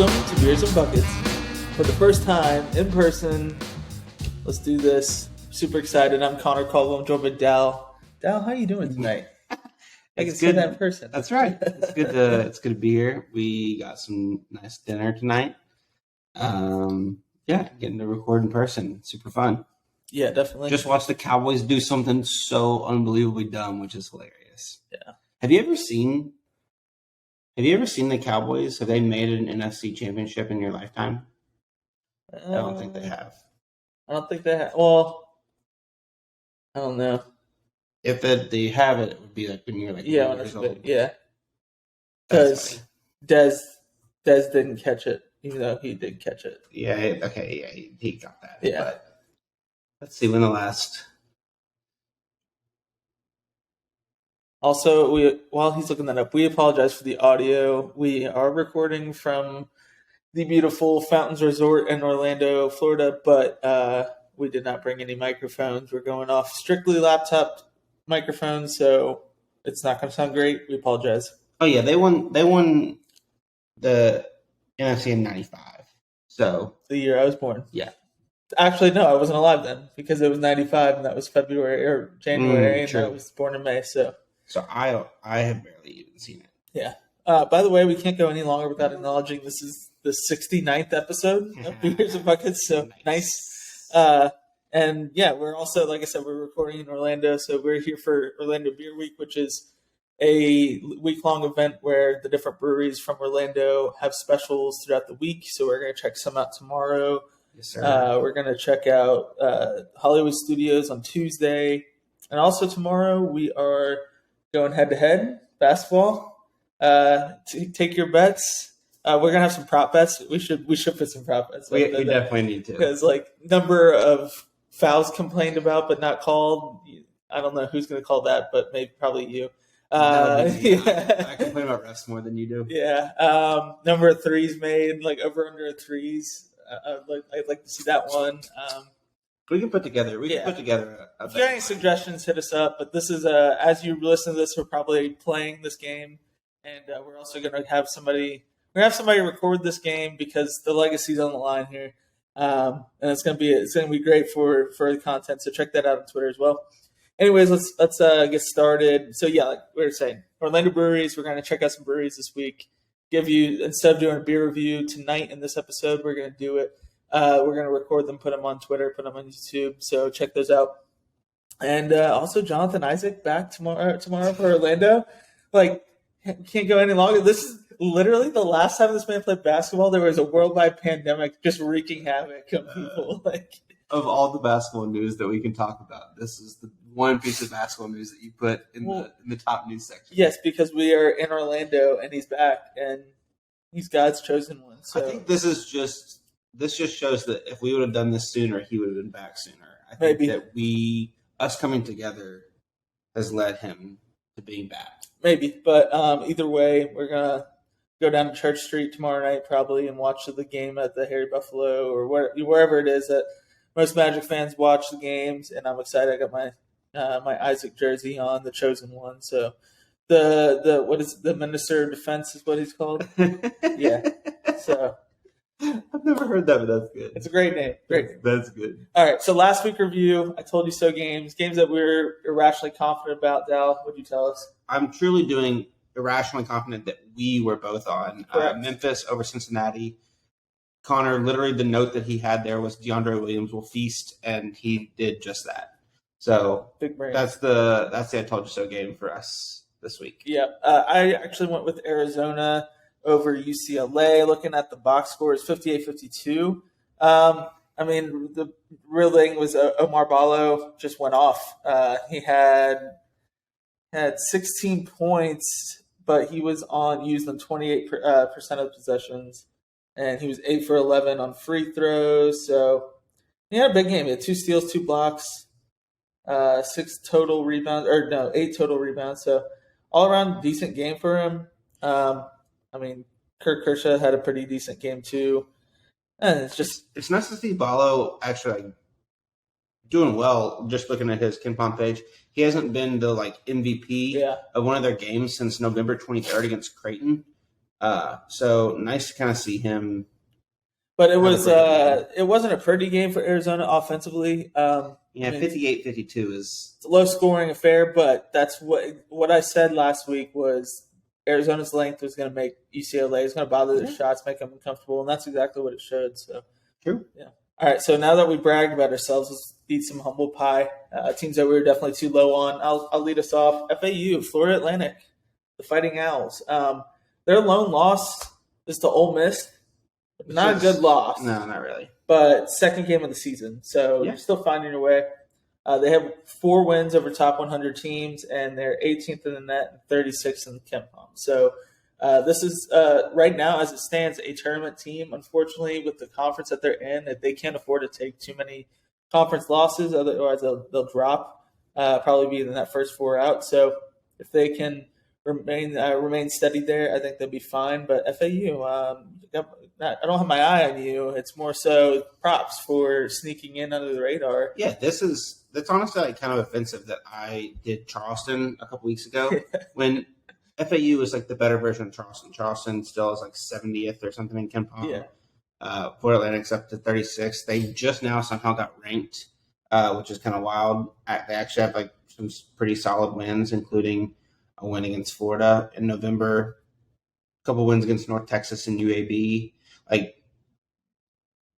Welcome to Beers and Buckets. For the first time, in person, let's do this. Super excited. I'm Connor Caldwell. I'm joined by Dowell. Dowell, how are you doing tonight? I can say that in person. That's right. It's good to be here. We got some nice dinner tonight. Getting to record in person. Super fun. Yeah, definitely. Just watch the Cowboys do something so unbelievably dumb, which is hilarious. Yeah. Have you ever seen the Cowboys? Have they made an NFC championship in your lifetime? I don't think they have. I don't think they have. Well, I don't know. If they have it, it would be like when you're like years old. Yeah. Because Dez didn't catch it, even though he did catch it. Yeah, he got that. Yeah. But let's see when the last. Also, while he's looking that up, we apologize for the audio. We are recording from the beautiful Fountains Resort in Orlando, Florida, but we did not bring any microphones. We're going off strictly laptop microphones, so it's not going to sound great. We apologize. Oh yeah, they won the NFC in '95. So the year I was born. Yeah. Actually, no, I wasn't alive then because it was '95 and that was February or January, and true. I was born in May. So I have barely even seen it. Yeah. By the way, we can't go any longer without acknowledging this is the 69th episode of Beers and Buckets. So nice. And yeah, we're also, like I said, we're recording in Orlando. So we're here for Orlando Beer Week, which is a week-long event where the different breweries from Orlando have specials throughout the week. So we're going to check some out tomorrow. Yes, sir. We're going to check out Hollywood Studios on Tuesday. And also tomorrow we are going head-to-head basketball. Take your bets. We're going to have some prop bets. We should put some prop bets. We definitely need to. Because, number of fouls complained about but not called. I don't know who's going to call that, but probably you. I complain about refs more than you do. Yeah. Number of threes made, over under threes. I'd like to see that one. We can put together. If you got any suggestions, hit us up. But this is as you listen to this, we're probably playing this game, and we're also going to have somebody. We're going to have somebody record this game because the legacy's on the line here, and it's going to be great for the content. So check that out on Twitter as well. Anyways, let's get started. So yeah, like we were saying, Orlando breweries. We're going to check out some breweries this week. Give you, instead of doing a beer review tonight in this episode, we're going to do it. We're going to record them, put them on Twitter, put them on YouTube. So check those out. And also Jonathan Isaac back tomorrow for Orlando. Can't go any longer. This is literally the last time this man played basketball. There was a worldwide pandemic just wreaking havoc on people. Of all the basketball news that we can talk about, this is the one piece of basketball news that you put in the top news section. Yes, because we are in Orlando and he's back and he's God's chosen one. So I think this just shows that if we would have done this sooner, he would have been back sooner. I think Maybe. that us coming together has led him to being back. Maybe, but either way, we're gonna go down to Church Street tomorrow night probably and watch the game at the Harry Buffalo or wherever it is that most Magic fans watch the games. And I'm excited. I got my Isaac jersey on, the chosen one. So the what is the Minister of Defense is what he's called. Yeah. So I've never heard that, but that's good. It's a great name. That's good. All right. So last week review, I told you so games that we were irrationally confident about. Dal, what'd you tell us? I'm truly doing irrationally confident that we were both on. Memphis over Cincinnati. Connor, literally the note that he had there was DeAndre Williams will feast, and he did just that. So big brain. That's the I told you so game for us this week. Yeah. I actually went with Arizona over UCLA. Looking at the box scores, 58-52. The real thing was Omar Ballo just went off. He had 16 points, but he was used on 28% of possessions, and he was 8 for 11 on free throws. So he had a big game. He had 2 steals, 2 blocks, 8 total rebounds. So all around decent game for him. Kirk Kershaw had a pretty decent game too. And it's nice to see Ballo actually doing well. Just looking at his KenPom page, he hasn't been the MVP of one of their games since November 23rd against Creighton. So nice to kind of see him. But it wasn't a pretty game for Arizona offensively. 58-52 is a low scoring affair, but that's what I said last week was Arizona's length was going to make UCLA is going to bother their shots, make them uncomfortable, and that's exactly what it showed. So true. Yeah. All right. So now that we bragged about ourselves, let's eat some humble pie. Teams that we were definitely too low on. I'll lead us off. FAU, Florida Atlantic, the Fighting Owls. Their lone loss is to Ole Miss. Not a good loss. No, not really. But second game of the season. So you're still finding your way. They have 4 wins over top 100 teams, and they're 18th in the net and 36th in the KenPom. So this is, right now, as it stands, a tournament team. Unfortunately, with the conference that they're in, that they can't afford to take too many conference losses, otherwise they'll drop, probably be in that first 4 out. So if they can remain steady there, I think they'll be fine. But FAU, I don't have my eye on you. It's more so props for sneaking in under the radar. Yeah, that's honestly like kind of offensive that I did Charleston a couple weeks ago when FAU was like the better version of Charleston. Charleston still is like 70th or something in KenPom. Yeah. Florida Atlantic's up to 36th. They just now somehow got ranked, which is kind of wild. They actually have like some pretty solid wins, including a win against Florida in November, a couple wins against North Texas and UAB. Like,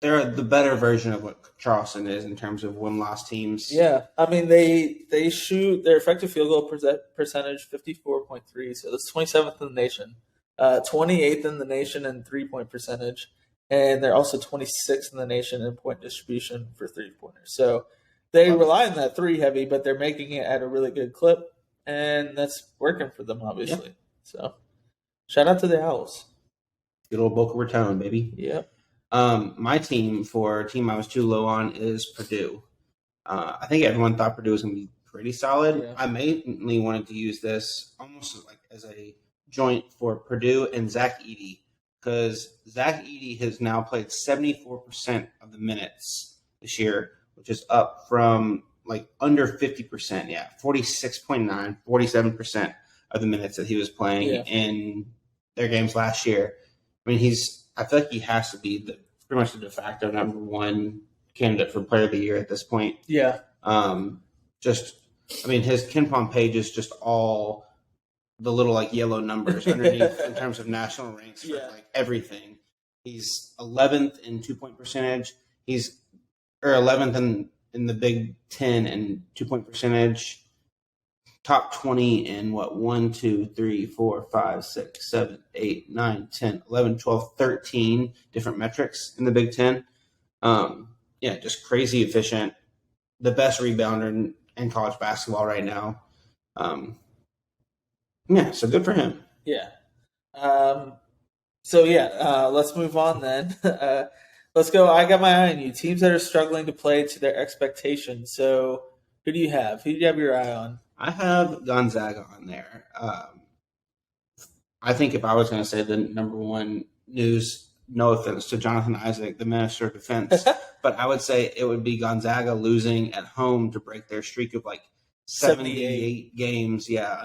they're the better version of what Charleston is in terms of win-loss teams. Yeah, I mean they shoot their effective field goal percentage 54.3, so that's 27th in the nation, 28th in the nation in 3-point percentage, and they're also 26th in the nation in point distribution for 3-pointers. So they rely on that 3 heavy, but they're making it at a really good clip, and that's working for them obviously. Yeah. So shout out to the Owls. Good old Boca Raton, baby. Yeah. My team for a team I was too low on is Purdue. I think everyone thought Purdue was going to be pretty solid. Yeah. I mainly wanted to use this almost like as a joint for Purdue and Zach Edey, because Zach Edey has now played 74% of the minutes this year, which is up from like under 50%. Yeah, 46.9, 47% of the minutes that he was playing in their games last year. I mean, I feel like he has to be pretty much the de facto number 1 candidate for Player of the Year at this point. Yeah. His KenPom page is just all the little like yellow numbers underneath in terms of national ranks for like everything. He's 11th in 2-point percentage. He's 11th in the Big Ten in 2-point percentage. Top 20 in 1, 2, 3, 4, 5, 6, 7, 8, 9, 10, 11, 12, 13 different metrics in the Big Ten. Just crazy efficient. The best rebounder in college basketball right now. So good for him. Yeah. Let's move on then. Let's go. I got my eye on you. Teams that are struggling to play to their expectations. So who do you have? Who do you have your eye on? I have Gonzaga on there. I think if I was going to say the number 1 news, no offense to Jonathan Isaac, the Minister of Defense, but I would say it would be Gonzaga losing at home to break their streak of like 78 games. Yeah,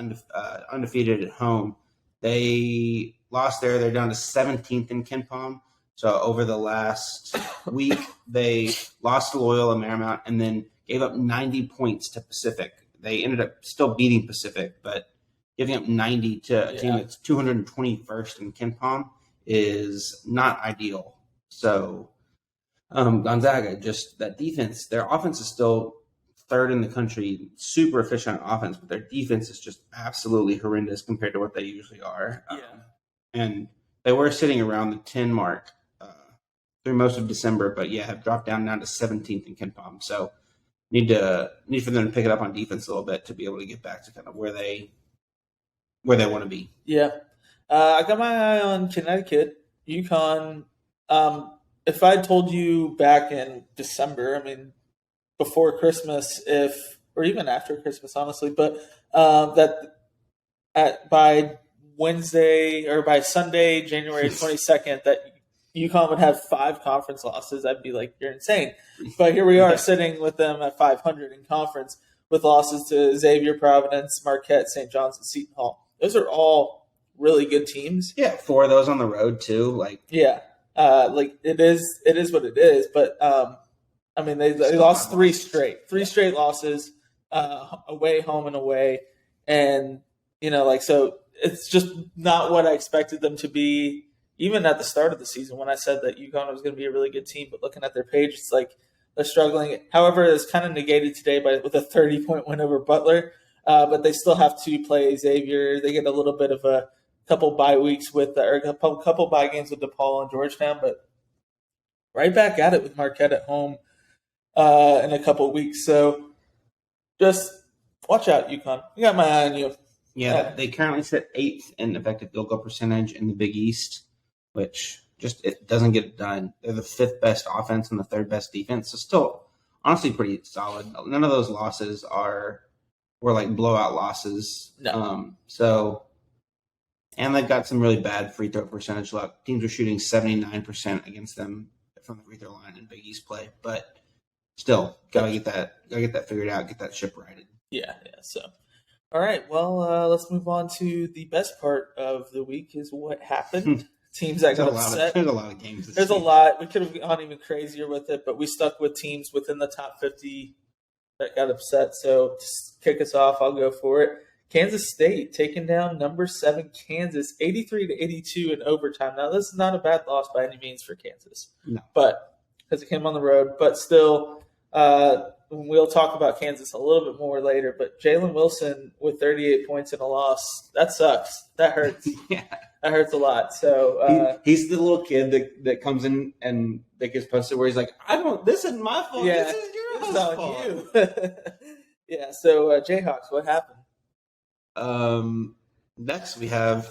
undefeated at home. They lost there. They're down to 17th in KenPom. So over the last week, they lost to Loyola Marymount and then gave up 90 points to Pacific. They ended up still beating Pacific, but giving up 90 to a team that's 221st in KenPom is not ideal. So Gonzaga, just that defense, their offense is still 3rd in the country, super efficient offense, but their defense is just absolutely horrendous compared to what they usually are. And they were sitting around the 10 mark through most of December, but have dropped down to 17th in KenPom. So need for them to pick it up on defense a little bit to be able to get back to kind of where they want to be. Yeah. I got my eye on Connecticut, UConn. If I told you back in December, I mean, before Christmas, or even after Christmas, honestly, but by Wednesday or by Sunday, January 22nd, that UConn would have 5 conference losses, I'd be like, you're insane. But here we are sitting with them at 500 in conference with losses to Xavier, Providence, Marquette, St. John's, and Seton Hall. Those are all really good teams. Yeah, 4 of those on the road too. Like it is what it is. But I mean, they lost three straight losses, away, home, and away, and so it's just not what I expected them to be. Even at the start of the season, when I said that UConn was going to be a really good team, but looking at their page, it's like they're struggling. However, it's kind of negated today with a 30-point win over Butler, but they still have to play Xavier. They get a little bit of a couple bye weeks or a couple bye games with DePaul and Georgetown, but right back at it with Marquette at home in a couple weeks. So just watch out, UConn. I got my eye on you. Yeah, they currently sit 8th in effective field goal percentage in the Big East, which just it doesn't get it done. They're the 5th best offense and the 3rd best defense, so still honestly pretty solid. None of those losses were like blowout losses. No. And they've got some really bad free throw percentage luck. Teams are shooting 79% against them from the free throw line in Big East play, but still gotta get that figured out, get that ship righted. Yeah. So. All right, well, let's move on to the best part of the week is what happened. Teams that got upset. There's a lot of games. There's a lot. We could have gone even crazier with it, but we stuck with teams within the top 50 that got upset. So just kick us off. I'll go for it. Kansas State taking down number 7 Kansas, 83-82 in overtime. Now, this is not a bad loss by any means for Kansas. No. But because it came on the road. But still, we'll talk about Kansas a little bit more later, but Jalen Wilson with 38 points in a loss, that sucks. That hurts. Yeah. That hurts a lot. So he's the little kid that comes in and that gets posted where he's like, this isn't my fault. Yeah, this is your fault. You. Yeah, so Jayhawks, what happened? Next we have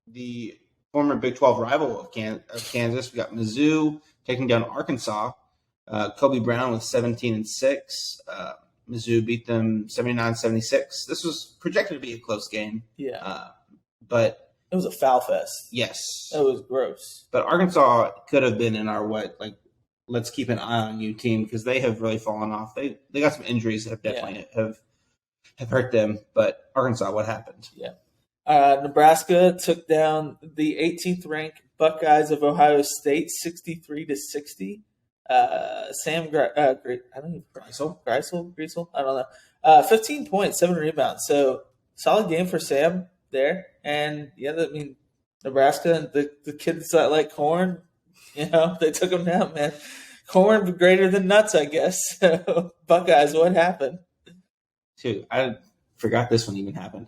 the former Big 12 rival of Kansas. We got Mizzou taking down Arkansas. Kobe Brown with 17-6. Mizzou beat them 79-76. This was projected to be a close game. Yeah. But it was a foul fest. Yes. It was gross. But Arkansas could have been in our let's keep an eye on you team because they have really fallen off. They got some injuries that have definitely have hurt them. But Arkansas, what happened? Yeah. Nebraska took down the 18th ranked Buckeyes of Ohio State 63-60. Sam Greisel, I don't know. 15 points, 7 rebounds. So solid game for Sam there. And Nebraska and the kids that like corn, they took them down, man. Corn greater than nuts, I guess. So Buckeyes, what happened? Dude, I forgot this one even happened.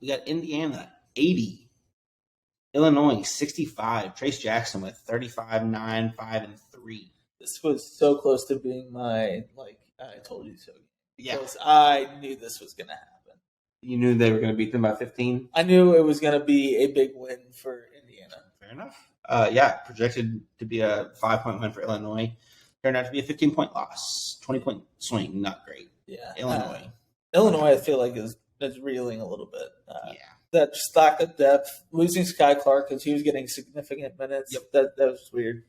We got Indiana 80. Illinois 65. Trace Jackson with 35, 9, 5, and 3. This was so close to being my I told you so. Yeah, I knew this was going to happen. You knew they were going to beat them by 15. I knew it was going to be a big win for Indiana. Fair enough. Projected to be a 5-point win for Illinois. Turned out to be a 15-point loss. 20-point swing, not great. Yeah, Illinois, I feel like is reeling a little bit. That just lack of depth. Losing Sky Clark because he was getting significant minutes. Yep. That was weird.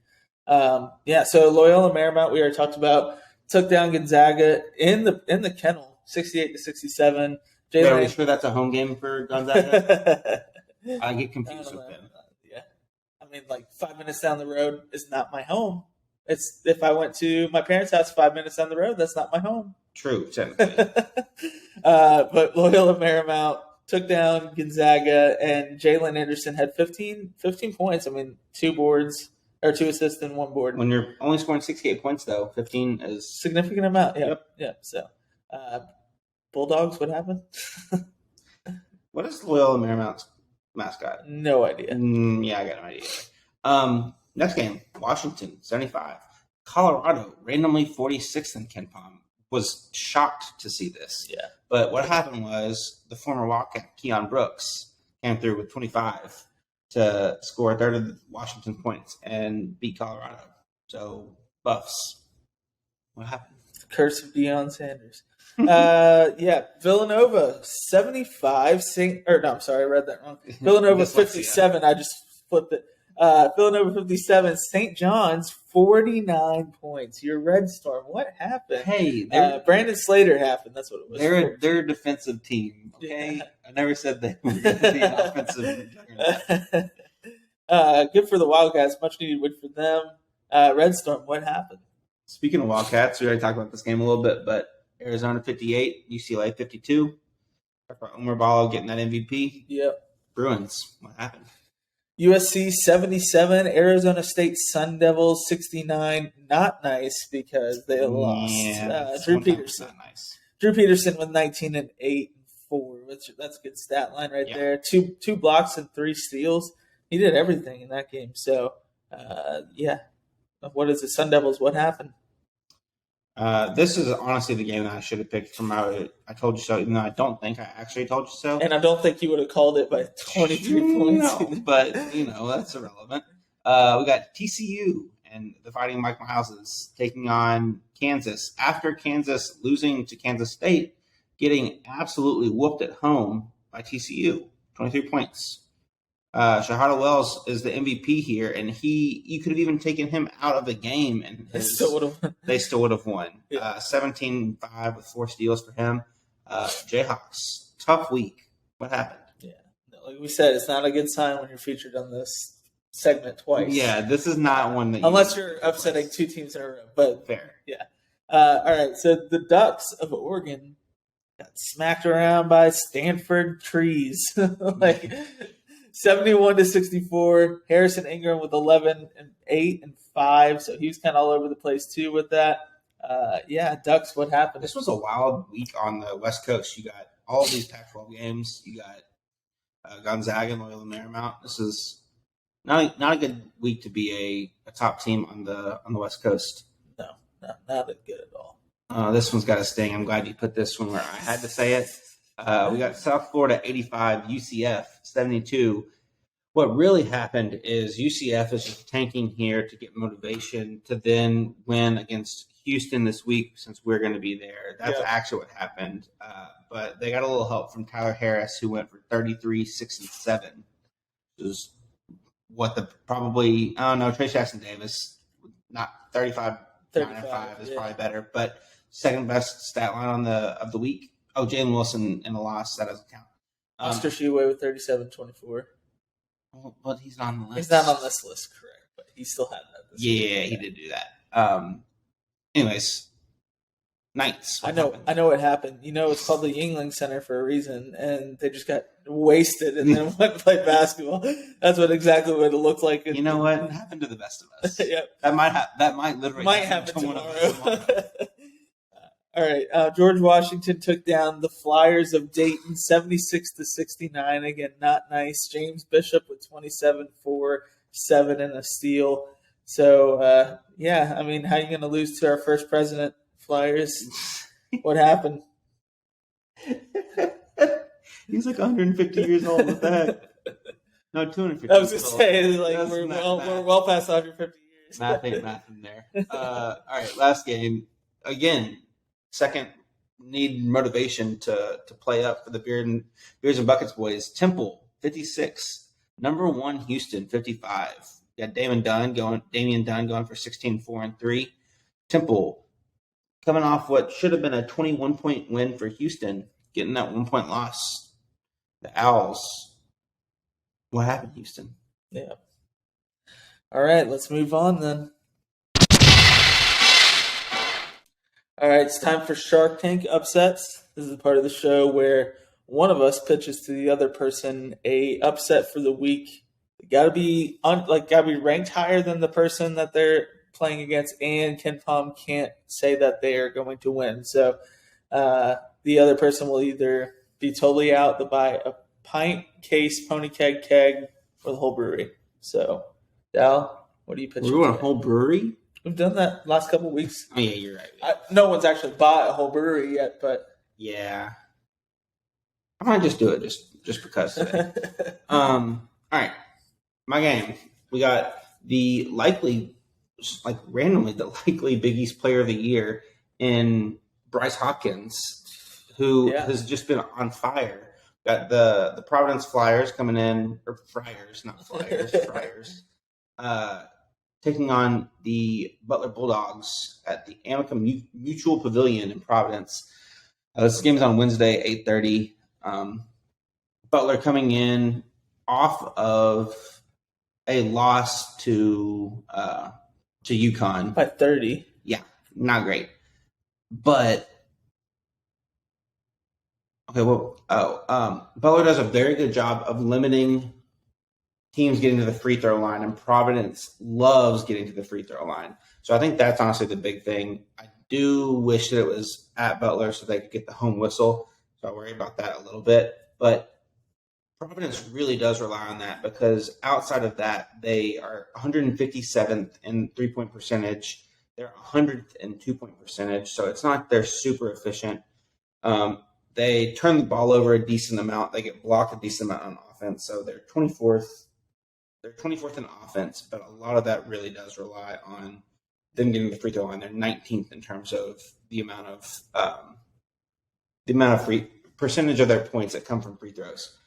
So Loyola Marymount, we already talked about, took down Gonzaga in the kennel, 68-67. Are you sure that's a home game for Gonzaga? I get confused with them. Yeah, 5 minutes down the road is not my home. It's if I went to my parents' house 5 minutes down the road, that's not my home. True, technically. But Loyola Marymount took down Gonzaga, and Jalen Anderson had 15 points. 2 boards. Or 2 assists and 1 board. When you're only scoring 68 points, though, 15 is significant amount. Yeah. Yep. So, Bulldogs, what happened? What is Loyola Marymount's mascot? No idea. Yeah, I got no idea. Next game, Washington 75, Colorado randomly 46th in Ken Palm. Was shocked to see this. Yeah. But what happened was the former Wildcat Keon Brooks came through with 25. To score a third of Washington points and beat Colorado. So, Buffs. What happened? Curse of Deion Sanders. Villanova 75. I read that wrong. Villanova 57. I just flipped it. Villanova 57, St. John's 49 points. Your Red Storm. What happened? Hey, Brandon Slater happened. That's what it was. They're a defensive team. Okay, Yeah. I never said they were going to be an offensive. Good for the Wildcats. Much needed win for them. Red Storm. What happened? Speaking of Wildcats, we already talked about this game a little bit, but Arizona 58, UCLA 52. Omer Ballo getting that MVP. Yep. Bruins. What happened? USC 77, Arizona State Sun Devils 69. Not nice because they lost. Drew Peterson. Not nice. Drew Peterson with 19 and 8 and 4. That's a good stat line right there. Two blocks and 3 steals. He did everything in that game. So, what is it? Sun Devils, what happened? This is honestly the game that I should have picked from I Told You So, even though I don't think I actually told you so. And I don't think you would have called it by 23 points. No, but, that's irrelevant. We got TCU and the Fighting Mike Miles's taking on Kansas. After Kansas losing to Kansas State, getting absolutely whooped at home by TCU, 23 points. Shahada Wells is the MVP here, and you could have even taken him out of the game, and they still would have won. Yeah. 17-5 with 4 steals for him. Jayhawks, tough week. What happened? Yeah, like we said, it's not a good sign when you're featured on this segment twice. Yeah, this is not one that unless you're upsetting 2 teams in a row. But fair. Yeah. All right, so the Ducks of Oregon got smacked around by Stanford Trees. 71-64. Harrison Ingram with 11 and 8 and 5. So he was kind of all over the place too with that. Ducks. What happened? This was a wild week on the West Coast. You got all these Pac-12 games. You got Gonzaga and Loyola Marymount. This is not a good week to be a top team on the West Coast. No, not good at all. This one's got a sting. I'm glad you put this one where I had to say it. We got South Florida 85, UCF 72. What really happened is UCF is just tanking here to get motivation to then win against Houston this week since we're going to be there. That's actually what happened. But they got a little help from Tyler Harris, who went for 33, 6, and 7. Which is what Trace Jackson Davis, not 35, 9 and 5 is probably better, but second best stat line of the week. Oh, Jalen Wilson in the loss, that doesn't count. Oscar Sheway with 37-24. Well, but he's not on the list. He's not on this list, correct, but he still had that. He did do that. Anyways, Knights. I know what happened. It's called the Yingling Center for a reason, and they just got wasted and then went and played basketball. That's exactly what it looked like. You know what? It happened to the best of us. Yep. That might literally happen tomorrow. All right, George Washington took down the Flyers of Dayton 76-69. Again, not nice. James Bishop with 27, 4, 7, and a steal. So, how are you going to lose to our first president, Flyers? What happened? He's like 150 years old with that. No, 250. I was going to say, we're well past 150 years. Math ain't math in there. All right, last game. Again, second need motivation to play up for the Beers and Buckets boys. Temple 56, number 1 Houston 55. You got Damian Dunn going for 16, 4, and 3. Temple coming off what should have been a 21-point win for Houston, getting that 1-point loss. The Owls. What happened, Houston? Yeah. All right, let's move on then. All right, it's time for Shark Tank upsets. This is the part of the show where one of us pitches to the other person a upset for the week. Got to be ranked higher than the person that they're playing against, and Ken Palm can't say that they are going to win. So the other person will either be totally out to buy a pint, case, pony keg, or the whole brewery. So, Dowell, what do you pitch? We're doing a whole brewery? We've done that last couple of weeks. Oh, yeah, you're right. No one's actually bought a whole brewery yet, but yeah, I might just do it just because today. All right, my game. We got the likely Big East Player of the Year in Bryce Hopkins, who has just been on fire. Got the Providence Flyers coming in, or Friars, not Flyers, Friars. taking on the Butler Bulldogs at the Amica Mutual Pavilion in Providence. This game is on Wednesday, 8:30. Butler coming in off of a loss to UConn by 30. Yeah, not great. But Butler does a very good job of limiting teams getting to the free throw line, and Providence loves getting to the free throw line. So I think that's honestly the big thing. I do wish that it was at Butler so they could get the home whistle. So I worry about that a little bit. But Providence really does rely on that because outside of that, they are 157th in three-point percentage. They're 100th in two-point percentage. So it's not like they're super efficient. They turn the ball over a decent amount. They get blocked a decent amount on offense. So they're 24th. They're 24th in offense, but a lot of that really does rely on them getting the free throw line. They're 19th in terms of the amount of free percentage of their points that come from free throws.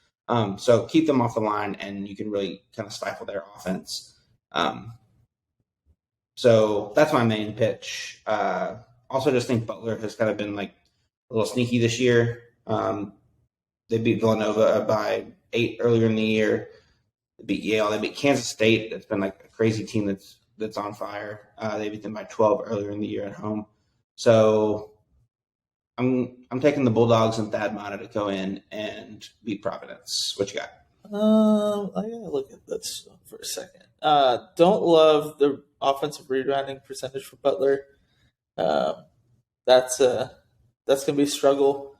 So keep them off the line, and you can really kind of stifle their offense. So that's my main pitch. Also, just think Butler has kind of been like a little sneaky this year. They beat Villanova by 8 earlier in the year. They beat Yale. They beat Kansas State. That's been like a crazy team that's on fire. They beat them by 12 earlier in the year at home. So I'm taking the Bulldogs and Thad Matta to go in and beat Providence. What you got? I gotta look at this for a second. Don't love the offensive rebounding percentage for Butler. That's gonna be a struggle.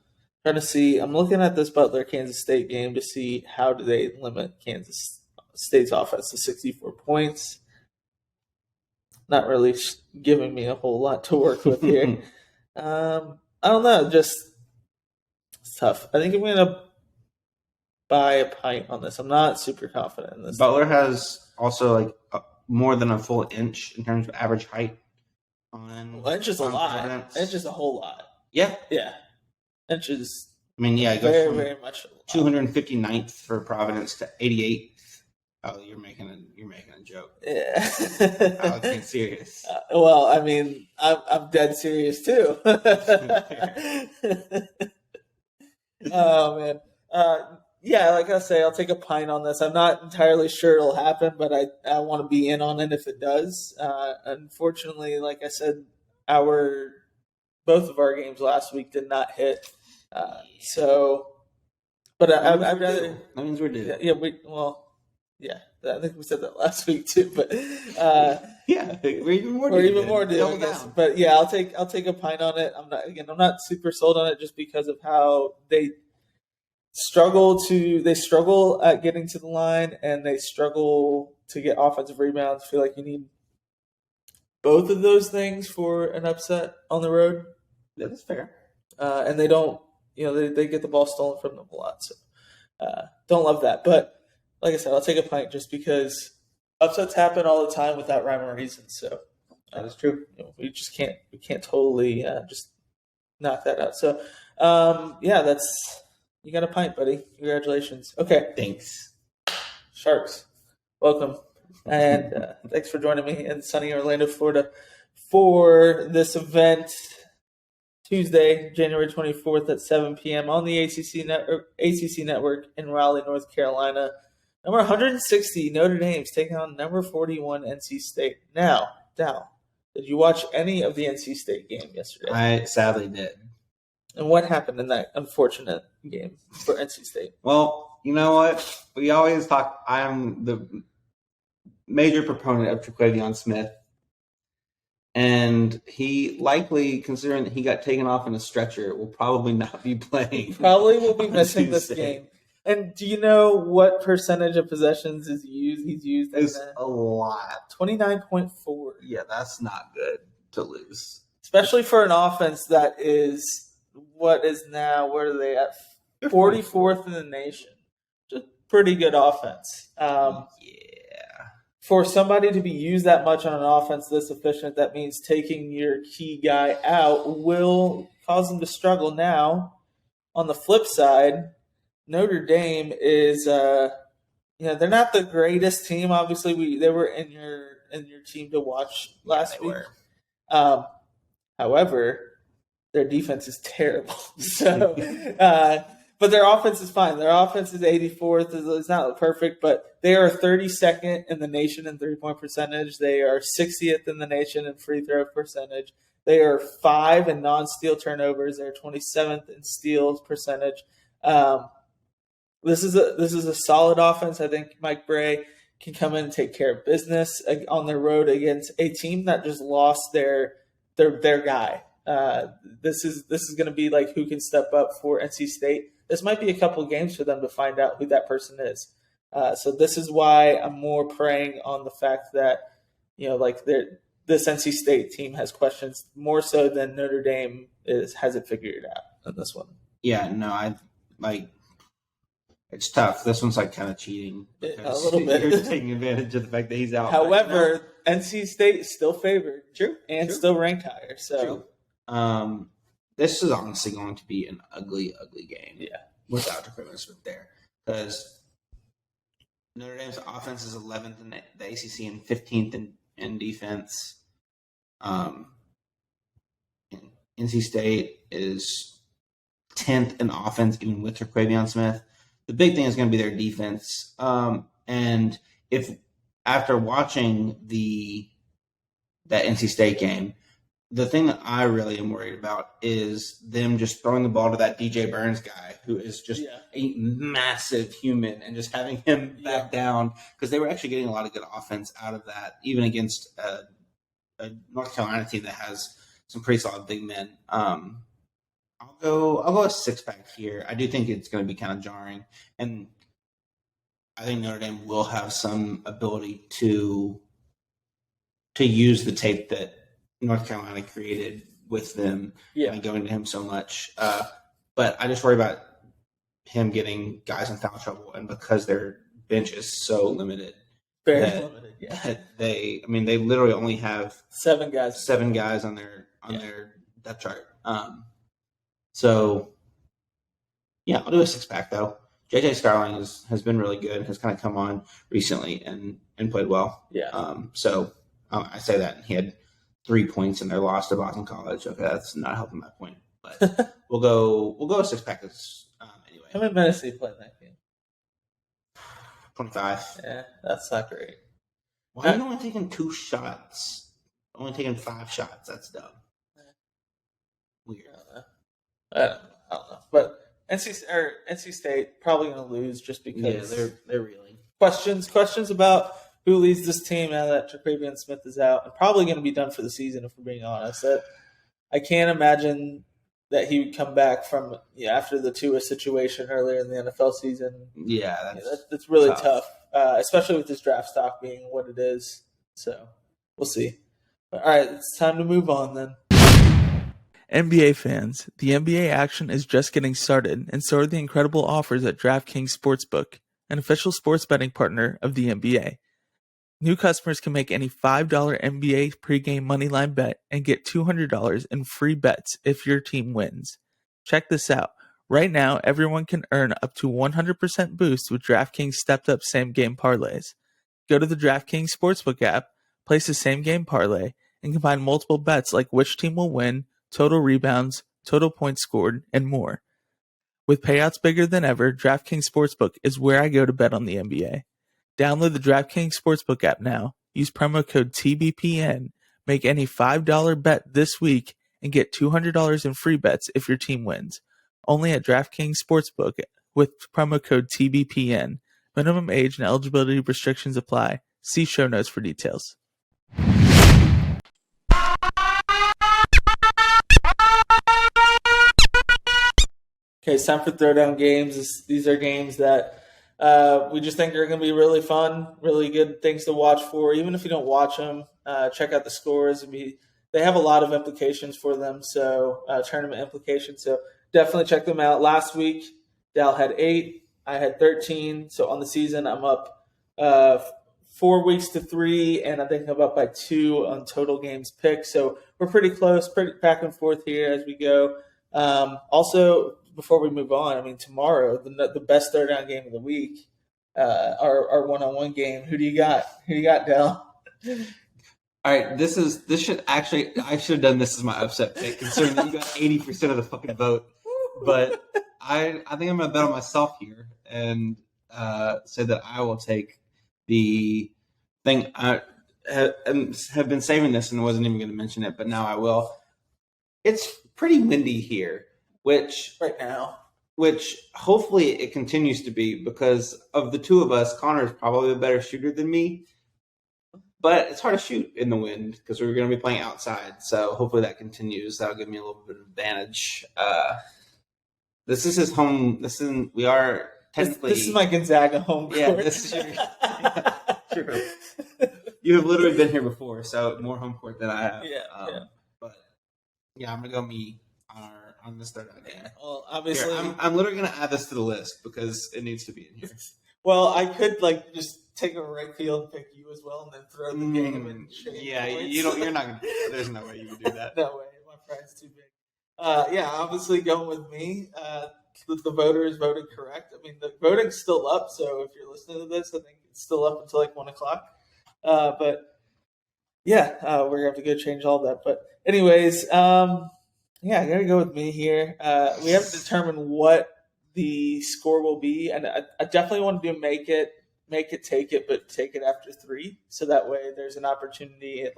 Trying to see. I'm looking at this Butler Kansas State game to see how do they limit Kansas State's offense to 64 points. Not really giving me a whole lot to work with here. I don't know. Just it's tough. I think I'm gonna buy a pint on this. I'm not super confident in this. Butler has also like more than a full inch in terms of average height. Inch is a lot. Inch is a whole lot. Yeah. Inches. I mean, yeah, it goes from very much 259th for Providence to 88th. Oh, you're making a joke. Yeah. I was serious. Well, I mean, I'm dead serious too. Oh man. Yeah, like I say, I'll take a pint on this. I'm not entirely sure it'll happen, but I want to be in on it if it does. Unfortunately, like I said, both of our games last week did not hit. But I'd rather. That means we're due. Yeah, I think we said that last week too. But yeah, we're even more due. I guess. But yeah, I'll take a pint on it. I'm not super sold on it just because of how they struggle at getting to the line, and they struggle to get offensive rebounds. I feel like you need both of those things for an upset on the road. Yeah, that's fair. And they don't, they get the ball stolen from them a lot. So don't love that. But like I said, I'll take a pint just because upsets happen all the time without rhyme or reason. So that is true. We can't totally just knock that out. So you got a pint, buddy. Congratulations. Okay. Thanks. Sharks, welcome. And thanks for joining me in sunny Orlando, Florida for this event. Tuesday, January 24th at 7 p.m. on the ACC Network in Raleigh, North Carolina. Number 160, Notre Dame's taking on number 41, NC State. Now, Dowell, did you watch any of the NC State game yesterday? I sadly did. And what happened in that unfortunate game for NC State? Well, you know what? We always talk. I'm the major proponent of Traquavion Smith. And he likely, considering that he got taken off in a stretcher, will probably not be playing. Probably will be missing this game. And do you know what percentage of possessions he's used? It's a lot. 29.4. Yeah, that's not good to lose. Especially for an offense that is, what are they at? 44th in the nation. Just pretty good offense. For somebody to be used that much on an offense this efficient, that means taking your key guy out will cause them to struggle. Now, on the flip side, Notre Dame is they're not the greatest team. Obviously, they were in your team to watch last week. Um, however, their defense is terrible. So, but their offense is fine. Their offense is 84th. It's not perfect, but they are 32nd in the nation in 3-point percentage. They are 60th in the nation in free throw percentage. They are 5 in non-steal turnovers. They're 27th in steals percentage. This is a solid offense. I think Mike Bray can come in and take care of business on their road against a team that just lost their guy. This is going to be like who can step up for NC State. This might be a couple of games for them to find out who that person is. So this is why I'm more preying on the fact that this NC State team has questions more so than Notre Dame has it figured out on this one. Yeah, no, I like. It's tough. This one's like kind of cheating because a little bit. You're taking advantage of the fact that he's out. However, NC State is still favored. True. And still ranked higher. So this is honestly going to be an ugly, ugly game. Yeah. Without Jacoby Smith there. Because Notre Dame's offense is 11th in the ACC and 15th in defense. NC State is 10th in offense, even with Jacoby Smith. The big thing is going to be their defense. And if after watching that NC State game, the thing that I really am worried about is them just throwing the ball to that DJ Burns guy, who is just a massive human, and just having him back down, because they were actually getting a lot of good offense out of that, even against a North Carolina team that has some pretty solid big men. I'll go a 6-pack here. I do think it's going to be kind of jarring, and I think Notre Dame will have some ability to use the tape that North Carolina created with them and going to him so much. But I just worry about him getting guys in foul trouble, and because their bench is so limited. Very limited, yeah. They literally only have 7 guys on their depth chart. So, yeah, I'll do a 6-pack, though. JJ Starling has been really good, has kind of come on recently and played well. Yeah. So I say that. He had 3 points in their loss to Boston College. Okay, that's not helping my point. But we'll go a 6-pack anyway. How many minutes did he play in that game? 25. Yeah, that's not great. Why are you only taking 2 shots? Only taking 5 shots. That's dumb. Weird. I don't know. But NC State probably going to lose just because they're reeling. Questions about who leads this team now that Jacoby Smith is out, and probably going to be done for the season if we're being honest. I can't imagine that he would come back from after the Tua situation earlier in the NFL season. Yeah, that's really tough, especially with this draft stock being what it is. So we'll see. But, all right, it's time to move on then. NBA fans, the NBA action is just getting started, and so are the incredible offers at DraftKings Sportsbook, an official sports betting partner of the NBA. New customers can make any $5 NBA pregame moneyline bet and get $200 in free bets if your team wins. Check this out. Right now, everyone can earn up to 100% boost with DraftKings stepped-up same-game parlays. Go to the DraftKings Sportsbook app, place a same-game parlay, and combine multiple bets like which team will win, total rebounds, total points scored, and more. With payouts bigger than ever, DraftKings Sportsbook is where I go to bet on the NBA. Download the DraftKings Sportsbook app now. Use promo code TBPN. Make any $5 bet this week and get $200 in free bets if your team wins. Only at DraftKings Sportsbook with promo code TBPN. Minimum age and eligibility restrictions apply. See show notes for details. Okay, it's time for throwdown games. These are games that we just think are going to be really fun, really good things to watch for. Even if you don't watch them, check out the scores. They have a lot of implications for them, so tournament implications. So definitely check them out. Last week, Dowell had 8. I had 13. So on the season, I'm up 4 weeks to 3, and I think I'm up by 2 on total games picked. So we're pretty close, pretty back and forth here as we go. Also, before we move on, tomorrow, the best third down game of the week, our one-on-one game. Who do you got? Who do you got, Dell? All right, this should actually, I should have done this as my upset pick, considering that you got 80% of the fucking vote. But I think I'm gonna bet on myself here and say that I will take the thing. I have been saving this and wasn't even going to mention it, but now I will. It's pretty windy here, which hopefully it continues to be, because of the two of us, Connor is probably a better shooter than me. But it's hard to shoot in the wind because we're going to be playing outside. So hopefully that continues. That'll give me a little bit of advantage. This is his home. We are technically. This is my Gonzaga home court. Yeah, this is your. True. You have literally been here before, so more home court than I have. Yeah. But yeah, I'm gonna go me on this third game. Yeah. Well, obviously, here, I'm literally gonna add this to the list because it needs to be in here. Well, I could just take a right field and pick you as well, and then throw the game and yeah, you don't. You're not gonna. There's no way you would do that. No way. My pride's too big. Yeah, obviously going with me. The voters voted correct. I mean, the voting's still up, so if you're listening to this, I think it's still up until 1 o'clock. But yeah, we're gonna have to go change all that. But anyways, yeah, I gotta go with me here. We have to determine what the score will be, and I definitely want to do make it, take it, but take it after 3, so that way there's an opportunity at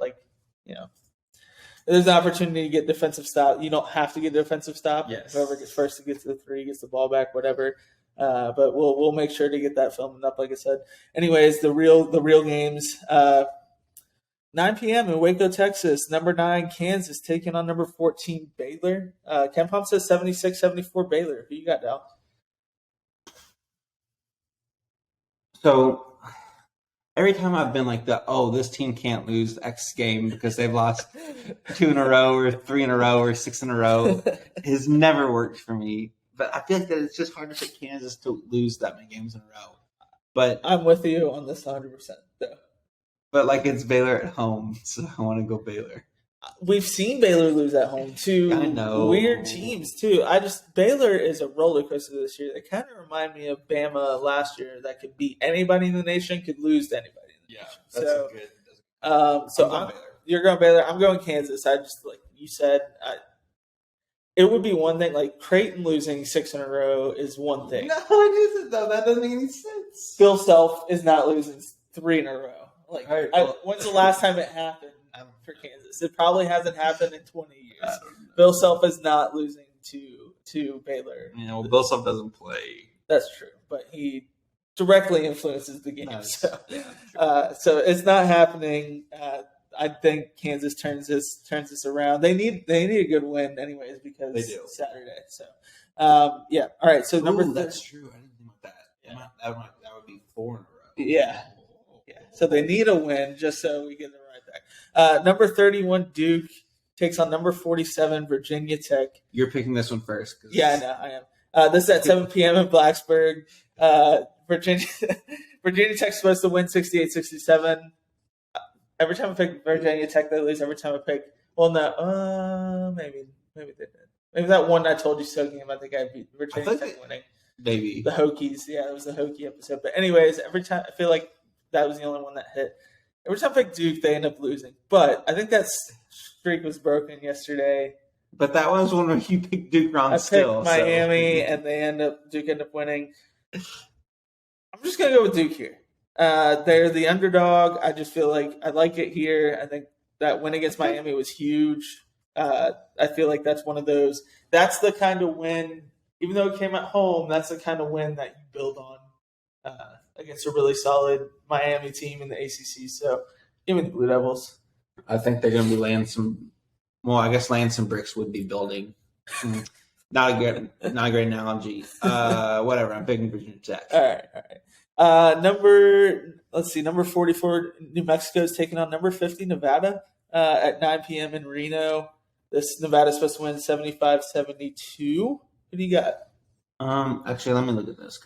there's an opportunity to get defensive stop. You don't have to get a defensive stop. Yes. Whoever gets first to get to the 3 gets the ball back, whatever. But we'll make sure to get that filmed up, like I said. Anyways, the real games. 9 p.m. in Waco, Texas. Number 9, Kansas, taking on number 14, Baylor. Ken Pom says 76-74 Baylor. Who you got, Dal? So every time I've been like this team can't lose X game because they've lost 2 in a row or 3 in a row or 6 in a row, it has never worked for me. But I feel like that it's just hard to pick Kansas to lose that many games in a row. But I'm with you on this 100%, though. But it's Baylor at home, so I want to go Baylor. We've seen Baylor lose at home to weird teams too. Baylor is a roller coaster this year. They kind of remind me of Bama last year, that could beat anybody in the nation, could lose to anybody in the nation. That's good. You're going Baylor. I'm going Kansas. I just, like you said, it would be one thing. Like Creighton losing 6 in a row is one thing. No, it isn't though. That doesn't make any sense. Bill Self is not losing 3 in a row. When's the last time it happened for Kansas? It probably hasn't happened in 20 years. Bill Self is not losing to Baylor. Bill Self doesn't play. That's true, but he directly influences the game. So it's not happening. I think Kansas turns this around. They need a good win, anyways, because they do. Saturday. So yeah. All right. So that's true. I didn't think about that. Yeah. That would be 4 in a row. Yeah. So they need a win just so we get it right back. Number 31, Duke, takes on number 47, Virginia Tech. You're picking this one first. Yeah, I know, I am. This is at 7 p.m. in Blacksburg. Virginia Tech's supposed to win 68-67. Every time I pick Virginia Tech, they lose. Every time I pick, maybe they did. Maybe that one I told you so game, I think I beat Virginia Tech winning. Maybe. The Hokies. Yeah, it was the Hokie episode. But anyways, every time I feel like that was the only one that hit. Every time I pick Duke, they end up losing. But I think that streak was broken yesterday. But that was one where you picked Duke wrong still. I picked Miami, and Duke ended up winning. I'm just going to go with Duke here. They're the underdog. I just feel like I like it here. I think that win against Miami was huge. I feel like that's one of those. That's the kind of win, even though it came at home, that's the kind of win that you build on against a really solid Miami team in the ACC. So give me the Blue Devils. I think they're going to be laying some – well, I guess laying some bricks would be building. Not a great analogy. Whatever. I'm picking Virginia Tech. All right. Number 44, New Mexico is taking on number 50, Nevada, at 9 p.m. in Reno. This Nevada's supposed to win 75-72. Who do you got? Actually, let me look at this.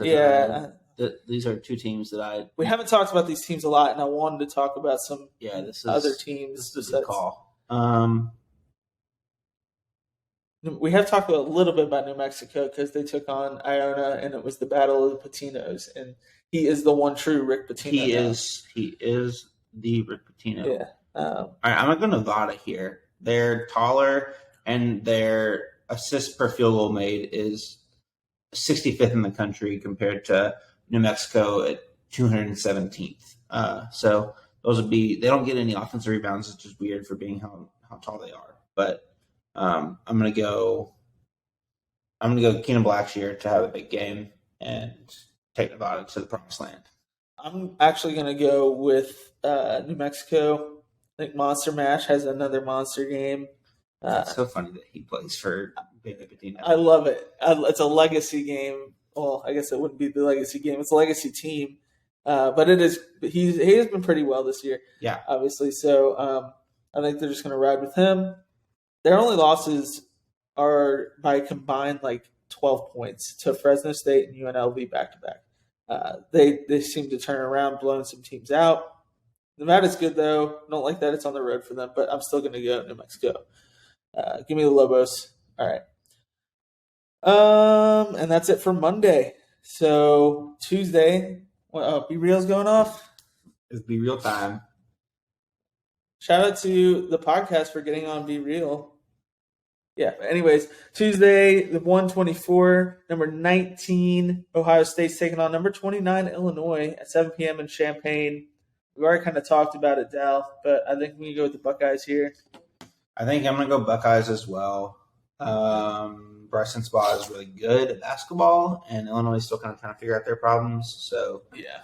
These are two teams that we haven't talked about these teams a lot, and I wanted to talk about some other teams. This is a good call. we have talked a little bit about New Mexico because they took on Iona, and it was the battle of the Patinos, and he is the one true Rick Pitino. He is the Rick Pitino. Yeah. All right, I'm going to go Nevada here. They're taller, and their assist per field goal made is 65th in the country compared to New Mexico at 217th. So those would be, they don't get any offensive rebounds. It's just weird for being how tall they are. But I'm gonna go Keenan Blackshear to have a big game and take Nevada to the promised land. I'm actually gonna go with New Mexico. I think Monster Mash has another monster game. It's so funny that he plays for Baby Patino. I love it. It's a legacy game. Well, I guess it wouldn't be the legacy game. It's a legacy team. But it is. He has been pretty well this year. Yeah, obviously. So I think they're just going to ride with him. Their only losses are by combined 12 points to Fresno State and UNLV back to back. They seem to turn around, blowing some teams out. Nevada's good though. Don't like that it's on the road for them, but I'm still going to go New Mexico. Give me the Lobos. All right. And that's it for Monday. So Tuesday. Be Real's going off. It's Be Real time. Shout out to the podcast for getting on Be Real. Yeah, but anyways, Tuesday, the 124, number 19, Ohio State's taking on number 29, Illinois at 7 p.m. in Champaign. We already kind of talked about it, Dowell, but I think we can go with the Buckeyes here. I think I'm going to go Buckeyes as well. Bryson Spa is really good at basketball, and Illinois is still kind of trying to figure out their problems. So yeah,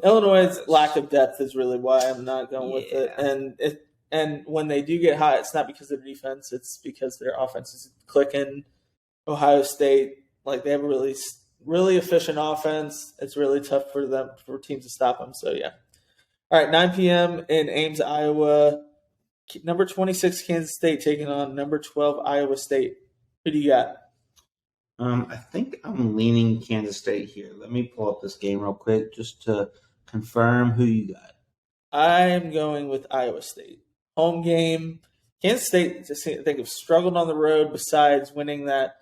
Illinois' lack of depth is really why I'm not going with it. And when they do get hot, it's not because of their defense; it's because their offense is clicking. Ohio State, they have a really, really efficient offense. It's really tough for teams to stop them. So yeah. All right, 9 p.m. in Ames, Iowa. Number 26 Kansas State taking on number 12 Iowa State. Who do you got? I think I'm leaning Kansas State here. Let me pull up this game real quick just to confirm who you got. I'm going with Iowa State. Home game. Kansas State, I think, have struggled on the road besides winning that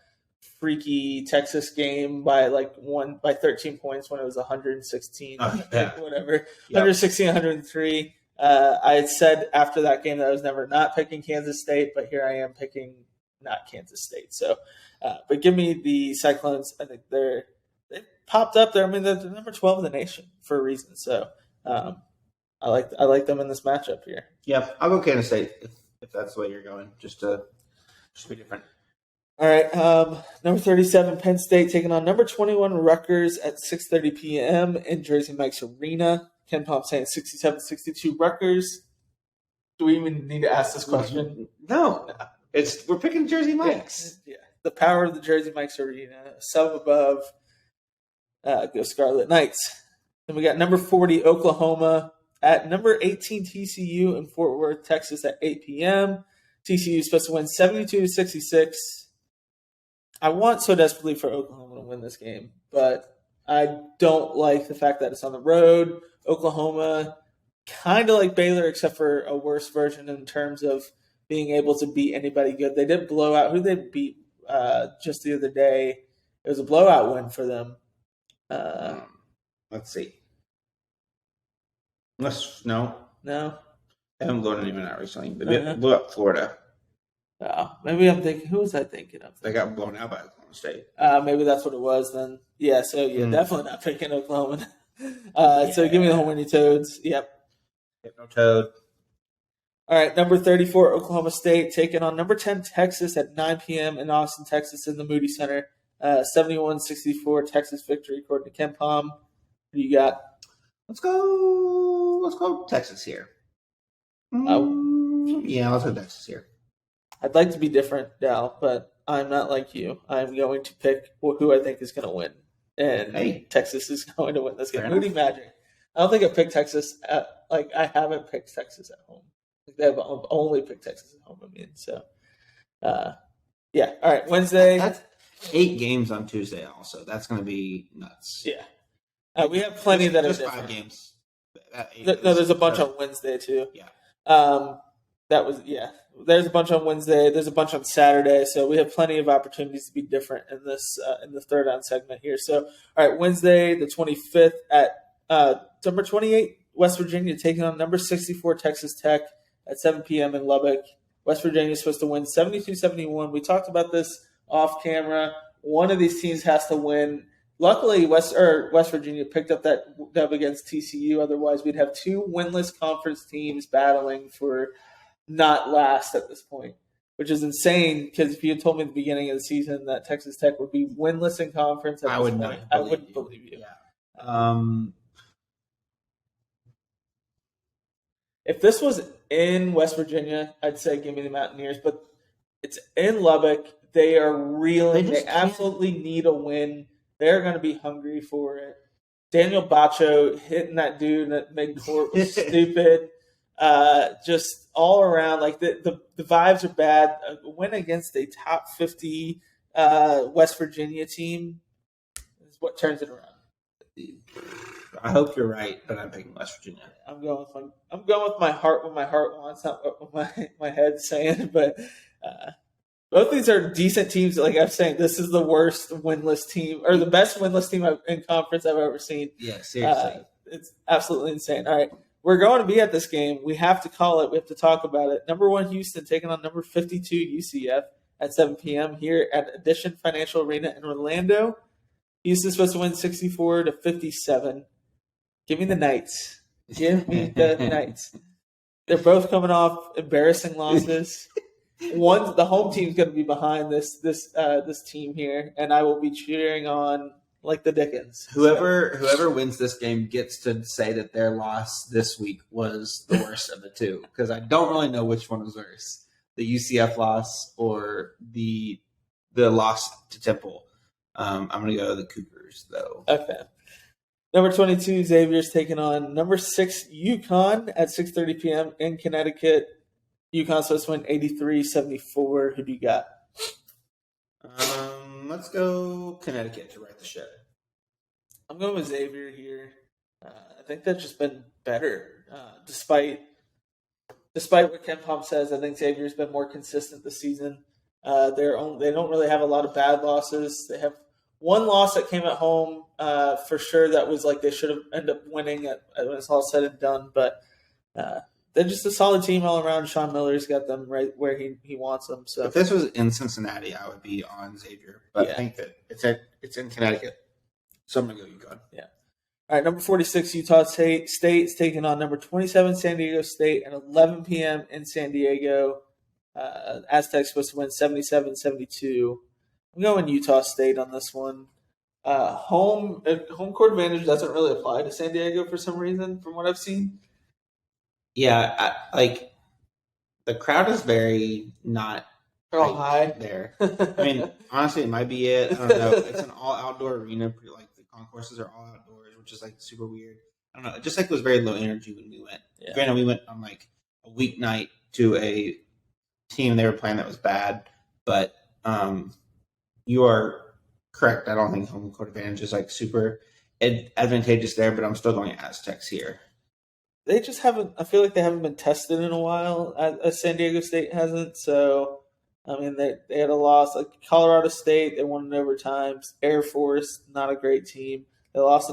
freaky Texas game by 13 points when it was 116, whatever. Yep. 116, 103. I had said after that game that I was never not picking Kansas State, but here I am picking not Kansas State. So, but give me the Cyclones. I think they popped up there. I mean, they're number 12 in the nation for a reason. So, I like them in this matchup here. Yeah, I'll go Kansas State if that's the way you're going. Just to be different. All right, number 37 Penn State taking on number 21 Rutgers at 6:30 p.m. in Jersey Mike's Arena. Ken Pom saying 67-62 Rutgers. Do we even need to ask this question? No. We're picking Jersey Mike's. Yeah. The power of the Jersey Mike's Arena. Sub above. Go Scarlet Knights. Then we got number 40 Oklahoma at number 18 TCU in Fort Worth, Texas at 8 p.m. TCU is supposed to win 72-66. I want so desperately for Oklahoma to win this game, but I don't like the fact that it's on the road. Oklahoma, kind of like Baylor, except for a worse version in terms of being able to beat anybody good. They did blow out. Who they beat just the other day? It was a blowout win for them. Let's see. No. They haven't blown anyone out recently. They blew up Florida. Maybe I'm thinking. Who was I thinking of? They got blown out by Oklahoma State. Maybe that's what it was then. Yeah, so definitely not picking Oklahoma. So give me the Horny Toads. Yep. No Toad. All right, number 34, Oklahoma State, taking on number 10, Texas at 9 p.m. in Austin, Texas in the Moody Center. 71-64 Texas victory, according to Ken Pom. Who you got? Let's go Texas here. Yeah, let's go Texas here. I'd like to be different, Dal, but I'm not like you. I'm going to pick who I think is going to win. And Texas is going to win this game. Moody Magic. I don't think I've picked Texas I haven't picked Texas at home. I've only picked Texas at home. So, yeah. All right, Wednesday. That's 8 games on Tuesday also. That's going to be nuts. Yeah. We have plenty that are different. 5 games. No, there's a bunch on Wednesday, too. Yeah. That was, there's a bunch on Wednesday. There's a bunch on Saturday. So we have plenty of opportunities to be different in this in the third down segment here. So all right, Wednesday the 25th at number 28 West Virginia taking on number 64 Texas Tech at 7 p.m. in Lubbock. West Virginia is supposed to win 72-71. We talked about this off camera. One of these teams has to win. Luckily, West Virginia picked up that dub against TCU. Otherwise, we'd have two winless conference teams battling for not last at this point, which is insane because if you had told me at the beginning of the season that Texas Tech would be winless in conference at this point, I wouldn't believe you. Yeah. If this was in West Virginia, I'd say give me the Mountaineers, but it's in Lubbock. They are reeling. They absolutely need a win. They're going to be hungry for it. Daniel Bacho hitting that dude at midcourt was stupid. Just all around, like the vibes are bad. A win against a top 50 West Virginia team is what turns it around. I hope you're right, but I'm picking West Virginia. I'm going with my heart. What my heart wants, not what my head's saying. But both these are decent teams. Like I'm saying, this is the worst winless team or the best winless team in conference I've ever seen. Yeah, seriously, it's absolutely insane. All right, we're going to be at this game. We have to call it. We have to talk about it. Number 1 Houston taking on number 52 UCF at 7 p.m. here at Addition Financial Arena in Orlando. Houston's supposed to win 64-57. Give me the Knights. Give me the Knights. They're both coming off embarrassing losses. The home team's going to be behind this team here, and I will be cheering on like the Dickens. Whoever wins this game gets to say that their loss this week was the worst of the two, because I don't really know which one was worse, the UCF loss or the loss to Temple. I'm going to go to the Cougars, though. Okay. Number 22, Xavier's taking on number 6, UConn at 6:30 p.m. in Connecticut. UConn's supposed to win 83-74. Who do you got? Let's go Connecticut to right the ship. I'm going with Xavier here. I think they've just been better. Despite what Ken Pom says, I think Xavier's been more consistent this season. They don't really have a lot of bad losses. They have one loss that came at home for sure that was like they should have ended up winning when it's all said and done. But they're just a solid team all around. Sean Miller's got them right where he wants them. So if this was in Cincinnati, I would be on Xavier. But yeah. I think that it's in Connecticut. So I'm going to go UConn. Yeah. All right, number 46, Utah State's taking on number 27, San Diego State at 11 p.m. in San Diego. Aztecs supposed to win 77-72. I'm going Utah State on this one. Home court advantage doesn't really apply to San Diego for some reason, from what I've seen. Yeah, the crowd is very not high there. I mean, honestly, it might be it. I don't know. It's an all outdoor arena. Like the concourses are all outdoors, which is like super weird. I don't know. It just like was very low energy when we went. Yeah. Granted, we went on like a weeknight to a team they were playing that was bad, but you are correct. I don't think home court advantage is like super advantageous there, but I'm still going Aztecs here. They just haven't. I feel like they haven't been tested in a while. As San Diego State hasn't. So, I mean, they had a loss. Like Colorado State, they won in overtime. Air Force, not a great team. They lost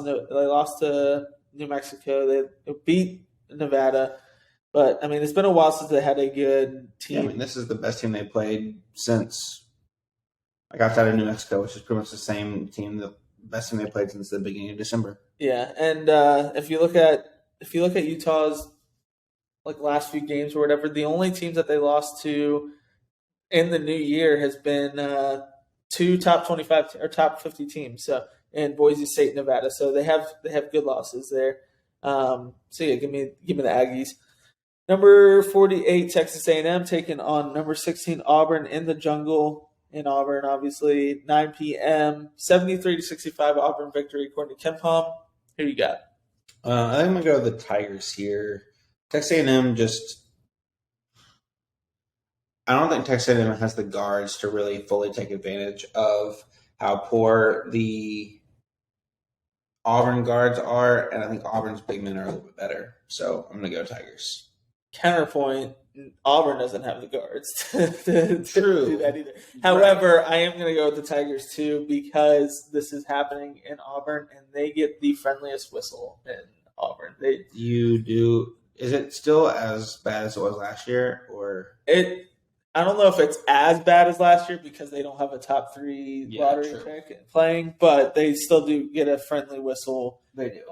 to New Mexico. They beat Nevada. But I mean, it's been a while since they had a good team. Yeah, I mean, this is the best team they played since I got out of New Mexico, which is pretty much the same team, the best team they played since the beginning of December. Yeah, and if you look at Utah's like last few games or whatever, the only teams that they lost to in the new year has been two top 25 or top 50 teams. So in Boise State, and Nevada. So they have good losses there. So yeah, give me the Aggies. Number 48, Texas A&M taking on number 16, Auburn in the jungle in Auburn, obviously. 9 p.m., 73-65 Auburn victory according to Ken Pom. Who you got? I'm going to go with the Tigers here. Texas A&M I don't think Texas A&M has the guards to really fully take advantage of how poor the Auburn guards are, and I think Auburn's big men are a little bit better. So I'm going to go Tigers. Counterpoint, Auburn doesn't have the guards to True. do that either. However, I am going to go with the Tigers too because this is happening in Auburn, and they get the friendliest whistle in Auburn. You do. Is it still as bad as it was last year, or I don't know if it's as bad as last year because they don't have a top 3 lottery pick playing, but they still do get a friendly whistle. They do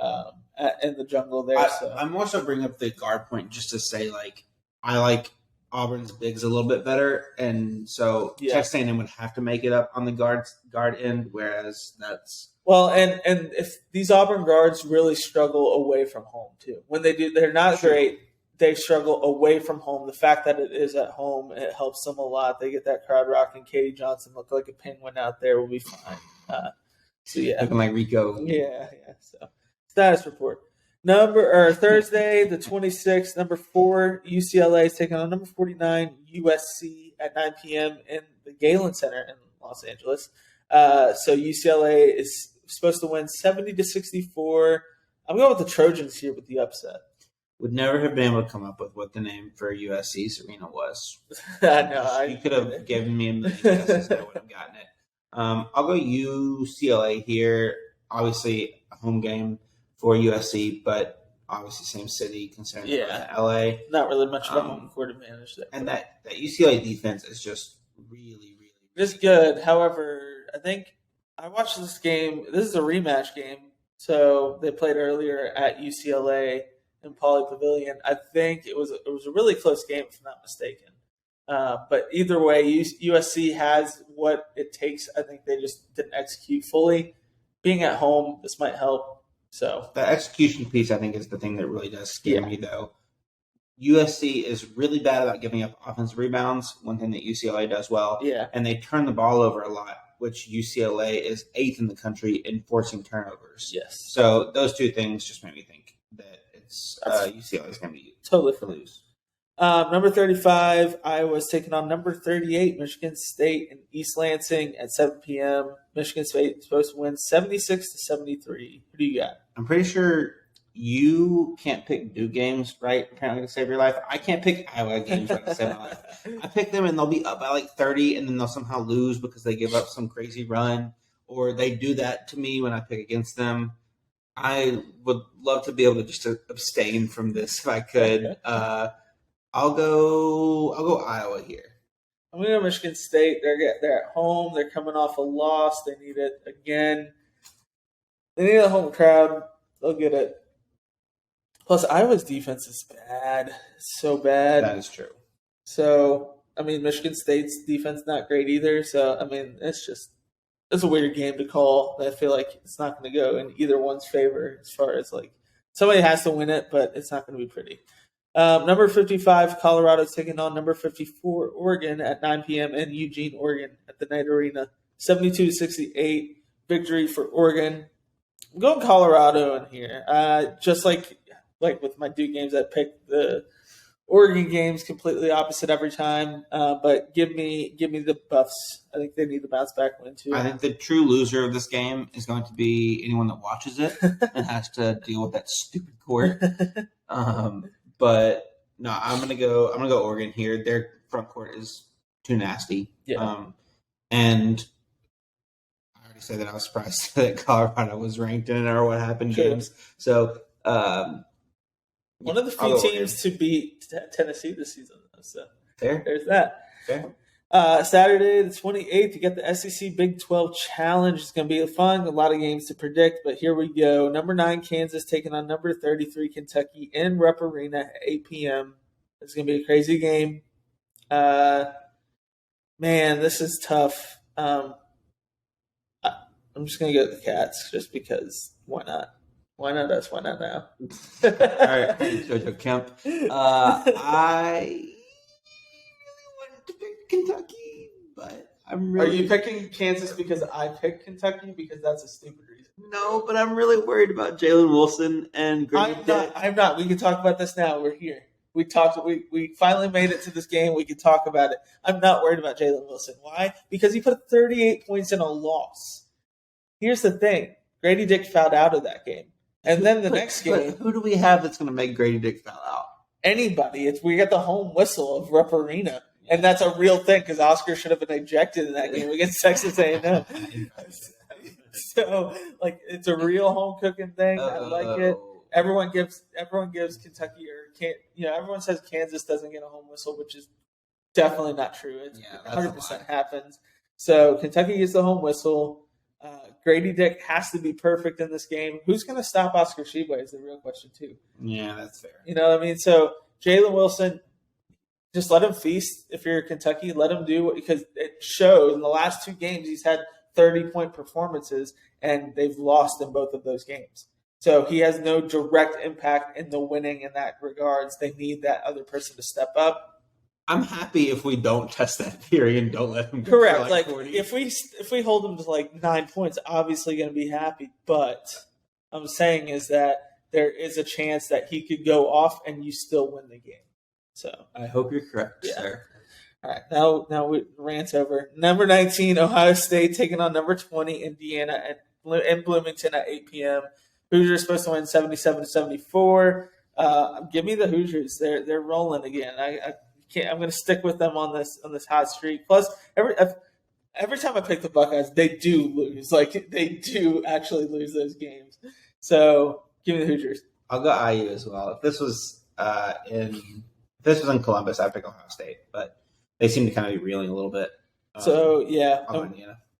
in the jungle there. I'm also bringing up the guard point just to say, like, I like Auburn's bigs a little bit better, and so Texas A&M would have to make it up on the guard end, whereas that's and if these Auburn guards really struggle away from home too. When they do, they're not great. They struggle away from home. The fact that it is at home, it helps them a lot. They get that crowd rocking. Katie Johnson look like a penguin out there. Will be fine. Looking like Rico. Yeah. So status report. Thursday the 26th, number 4 UCLA is taking on number 49 USC at 9 p.m. in the Galen Center in Los Angeles. So UCLA is supposed to win 70-64. I'm going with the Trojans here with the upset. Would never have been able to come up with what the name for USC's arena was. I know. You could have given me a million guesses and I would have gotten it. I'll go UCLA here. Obviously, a home game for USC, but obviously same city considering LA. Not really much of a home court advantage there. And that UCLA defense is just really, really just good. However, I think I watched this game. This is a rematch game. So they played earlier at UCLA in Pauley Pavilion. I think it was a really close game, if I'm not mistaken. But either way, USC has what it takes. I think they just didn't execute fully. Being at home, this might help. So the execution piece, I think, is the thing that really does scare me, though. USC is really bad about giving up offensive rebounds, one thing that UCLA does well. Yeah. And they turn the ball over a lot, which UCLA is 8th in the country in forcing turnovers. Yes. So those two things just made me think that it's UCLA is going to be totally for lose. Number 35, Iowa's taking on number 38, Michigan State in East Lansing at 7 p.m. Michigan State is supposed to win 76-73. Who do you got? I'm pretty sure you can't pick Duke games, right? Apparently to save your life. I can't pick Iowa games right to save my life. I pick them and they'll be up by like 30 and then they'll somehow lose because they give up some crazy run or they do that to me when I pick against them. I would love to be able to just abstain from this if I could. I'll go Iowa here. I'm going to go Michigan State. They're at home. They're coming off a loss. They need it again. They need a home crowd. They'll get it. Plus, Iowa's defense is bad. It's so bad. That is true. So, I mean, Michigan State's defense not great either. So, I mean, it's a weird game to call. I feel like it's not going to go in either one's favor as far as like somebody has to win it, but it's not going to be pretty. Number 55, Colorado's taking on number 54, Oregon at 9 p.m. in Eugene, Oregon at the Knight Arena. 72-68 victory for Oregon. I'm going Colorado in here. Just like with my Duke games, I picked the Oregon games completely opposite every time. But give me the Buffs. I think they need the bounce back win too. I think the true loser of this game is going to be anyone that watches it and has to deal with that stupid court. But no, I'm gonna go Oregon here. Their front court is too nasty. Yeah. And I already said that I was surprised that Colorado was ranked in our What Happened games. So one of the few teams to beat Tennessee this season. So there's that. Fair. Saturday the 28th, you get the SEC Big 12 Challenge. It's going to be fun. A lot of games to predict, but here we go. Number 9, Kansas taking on number 33, Kentucky in Rupp Arena at 8 p.m. It's going to be a crazy game. Man, this is tough. I'm just going to go with the Cats just because why not? Why not us? Why not now? All right, JoJo Kemp. I wanted to pick Kentucky, but I'm really... Are you picking Kansas because I picked Kentucky? Because that's a stupid reason. No, but I'm really worried about Jalen Wilson and Grady Dick. I'm not. We can talk about this now. We're here. We talked. We finally made it to this game. We can talk about it. I'm not worried about Jalen Wilson. Why? Because he put 38 points in a loss. Here's the thing. Grady Dick fouled out of that game. And then the next game... But who do we have that's going to make Grady Dick foul out? anybody. We got the home whistle of Referina, and that's a real thing because Oscar should have been ejected in that game against Texas A&M. So, like, it's a real home cooking thing. I like it. Everyone gives Kentucky everyone says Kansas doesn't get a home whistle, which is definitely not true. It 100% happens. So Kentucky gets the home whistle. Grady Dick has to be perfect in this game. Who's going to stop Oscar Tshiebwe is the real question too. Yeah, that's fair. You know what I mean? So Jalen Wilson, just let him feast. If you're Kentucky, let him do because it shows in the last 2 games he's had 30-point performances and they've lost in both of those games. So he has no direct impact in the winning in that regards. They need that other person to step up. I'm happy if we don't test that theory and don't let him go correct. For like 40. if we hold him to like 9 points, obviously going to be happy. But I'm saying is that there is a chance that he could go off and you still win the game. So I hope you're correct, sir. All right, now we rant over. Number 19, Ohio State taking on number 20, Indiana in Bloomington at 8 p.m. Hoosiers are supposed to win 77-74. Give me the Hoosiers. They're rolling again. I'm going to stick with them on this hot streak. Plus, every time I pick the Buckeyes, they do lose. Like they do actually lose those games. So give me the Hoosiers. I'll go IU as well. If this was in Columbus, I'd pick Ohio State, but they seem to kind of be reeling a little bit.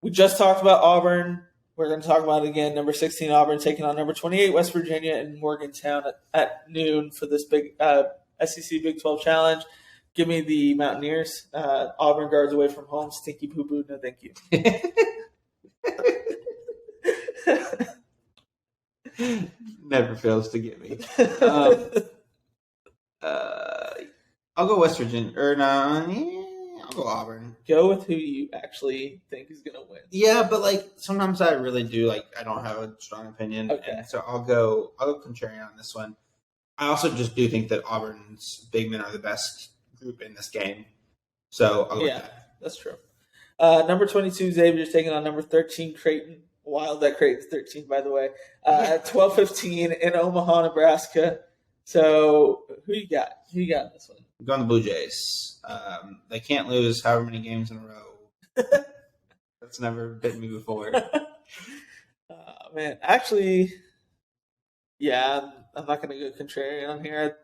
We just talked about Auburn. We're going to talk about it again. Number 16 Auburn taking on number 28 West Virginia in Morgantown at noon for this big SEC Big 12 Challenge. Give me the Mountaineers. Auburn guards away from home. Stinky poo poo. No, thank you. Never fails to get me. I'll go West Virginia. I'll go Auburn. Go with who you actually think is going to win. Yeah, but like sometimes I really do I don't have a strong opinion. Okay. So I'll go contrarian on this one. I also just do think that Auburn's big men are the best group in this game. So I'll go with that. That's true. Number 22 Xavier's taking on number 13 Creighton. Wild that Creighton's 13, by the way. At 12:15 in Omaha, Nebraska. So who you got? Who you got in this one? I'm going the Blue Jays. They can't lose however many games in a row. That's never bitten me before. Man, actually, yeah, I'm not going to go contrarian on here.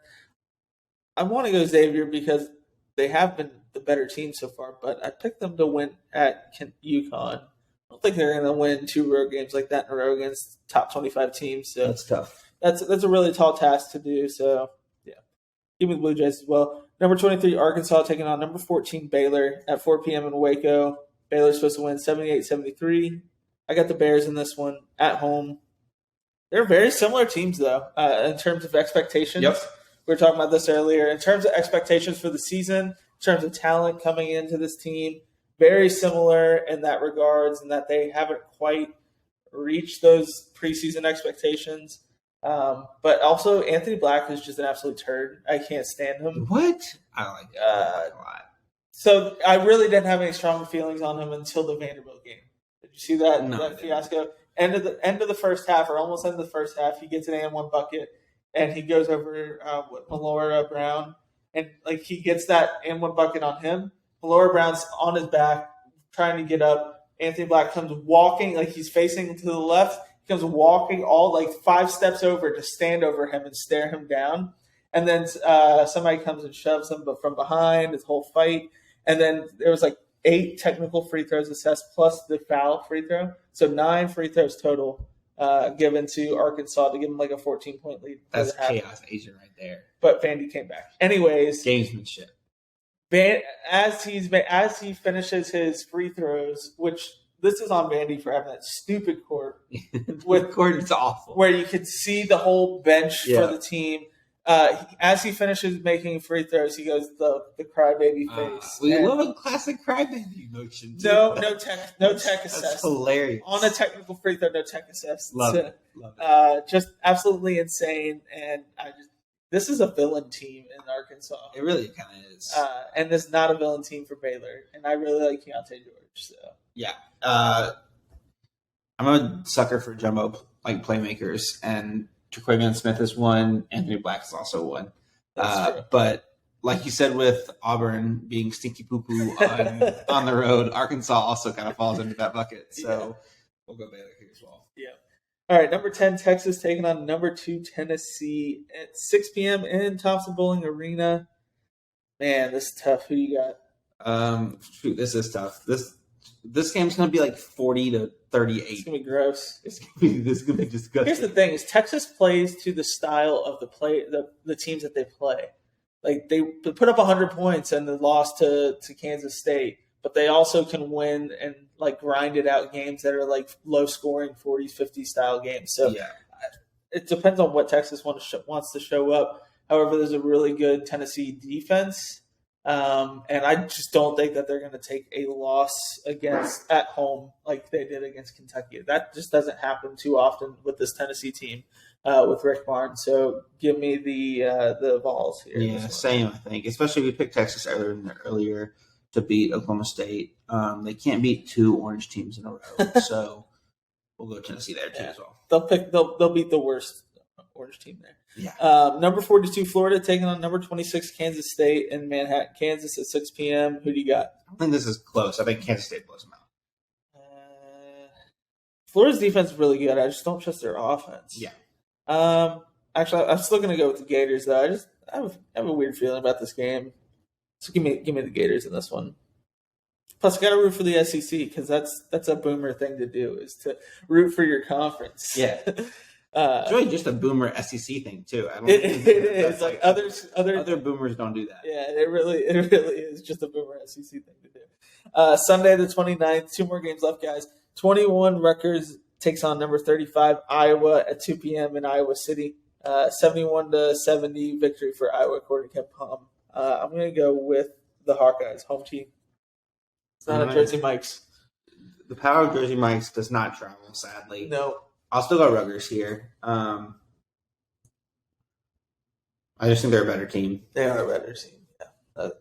I want to go Xavier because they have been the better team so far, but I picked them to win at UConn. I don't think they're going to win 2 road games like that in a row against top 25 teams. So that's tough. That's a really tall task to do. So, yeah. Give me the Blue Jays as well. Number 23, Arkansas taking on number 14, Baylor at 4 p.m. in Waco. Baylor's supposed to win 78-73. I got the Bears in this one at home. They're very similar teams, though, in terms of expectations. Yep. We were talking about this earlier. In terms of expectations for the season, in terms of talent coming into this team, very similar in that regards, and that they haven't quite reached those preseason expectations. But also, Anthony Black is just an absolute turd. I can't stand him. What? I like that a lot. So I really didn't have any strong feelings on him until the Vanderbilt game. Did you see that, that fiasco? End of the first half, or almost end of the first half, he gets an and-one bucket, and he goes over with Melora Brown, and like he gets that and-one bucket on him. Melora Brown's on his back, trying to get up. Anthony Black comes walking, like he's facing to the left. He comes walking all like 5 steps over to stand over him and stare him down. And then somebody comes and shoves him, but from behind, this whole fight. And then there was like 8 technical free throws assessed plus the foul free throw. So 9 free throws total given to Arkansas to give them like a 14-point lead. That's chaos agent right there. But Vandy came back. Anyways. Gamesmanship. As he finishes his free throws, which this is on Vandy for having that stupid court. With court, it's awful. Where you could see the whole bench for the team. As he finishes making free throws, he goes the crybaby face. We love a classic crybaby emotion. Too. No tech assist. That's hilarious. On a technical free throw, no tech assist. Love it. Just absolutely insane. And this is a villain team in Arkansas. It really kind of is. And this is not a villain team for Baylor. And I really like Keontae George. So yeah, I'm a sucker for jumbo playmakers, and Jaquavion Smith is one. Anthony Black is also one. That's true. But like you said, with Auburn being stinky poo poo on the road, Arkansas also kind of falls into that bucket. So we'll go Baylor here as well. Yeah. All right, number 10, Texas taking on number 2, Tennessee at 6 p.m. in Thompson Bowling Arena. Man, this is tough. Who you got? Shoot, this is tough. This game's going to be like 40-38. It's going to be gross. This is going to be disgusting. Here's the thing: is Texas plays to the style of the teams that they play. Like they put up 100 points and then lost to Kansas State, but they also can win and like grind it out games that are like low scoring 40s, 50s style games. So it depends on what Texas wants to show up. However, there's a really good Tennessee defense. And I just don't think that they're going to take a loss at home like they did against Kentucky. That just doesn't happen too often with this Tennessee team with Rick Barnes. So give me the Vols here. Yeah, same. I think, especially if we picked Texas earlier to beat Oklahoma State. They can't beat 2 orange teams in a row, so we'll go Tennessee there too as well. They'll beat the worst orange team there. Yeah. Number 42, Florida taking on number 26, Kansas State in Manhattan, Kansas at 6 p.m. Who do you got? I think this is close. I think Kansas State blows them out. Florida's defense is really good. I just don't trust their offense. Yeah. Actually, I'm still going to go with the Gators, though. I have a weird feeling about this game. So give me the Gators in this one. Plus, I got to root for the SEC because that's a boomer thing to do, is to root for your conference. Yeah. It's really just a boomer SEC thing too. I don't it is like other boomers don't do that. Yeah, it really is just a boomer SEC thing to do. Sunday the 29th, 2 more games left, guys. 21 Rutgers takes on number 35 Iowa at 2 p.m. in Iowa City. 71-70 victory for Iowa according to Kevin Palm. I'm going to go with the Hawkeyes, home team. It's not a Jersey Mike's. The power of Jersey Mike's does not travel, sadly. No. I'll still go Rutgers here. I just think they're a better team. They are a better team. Yeah,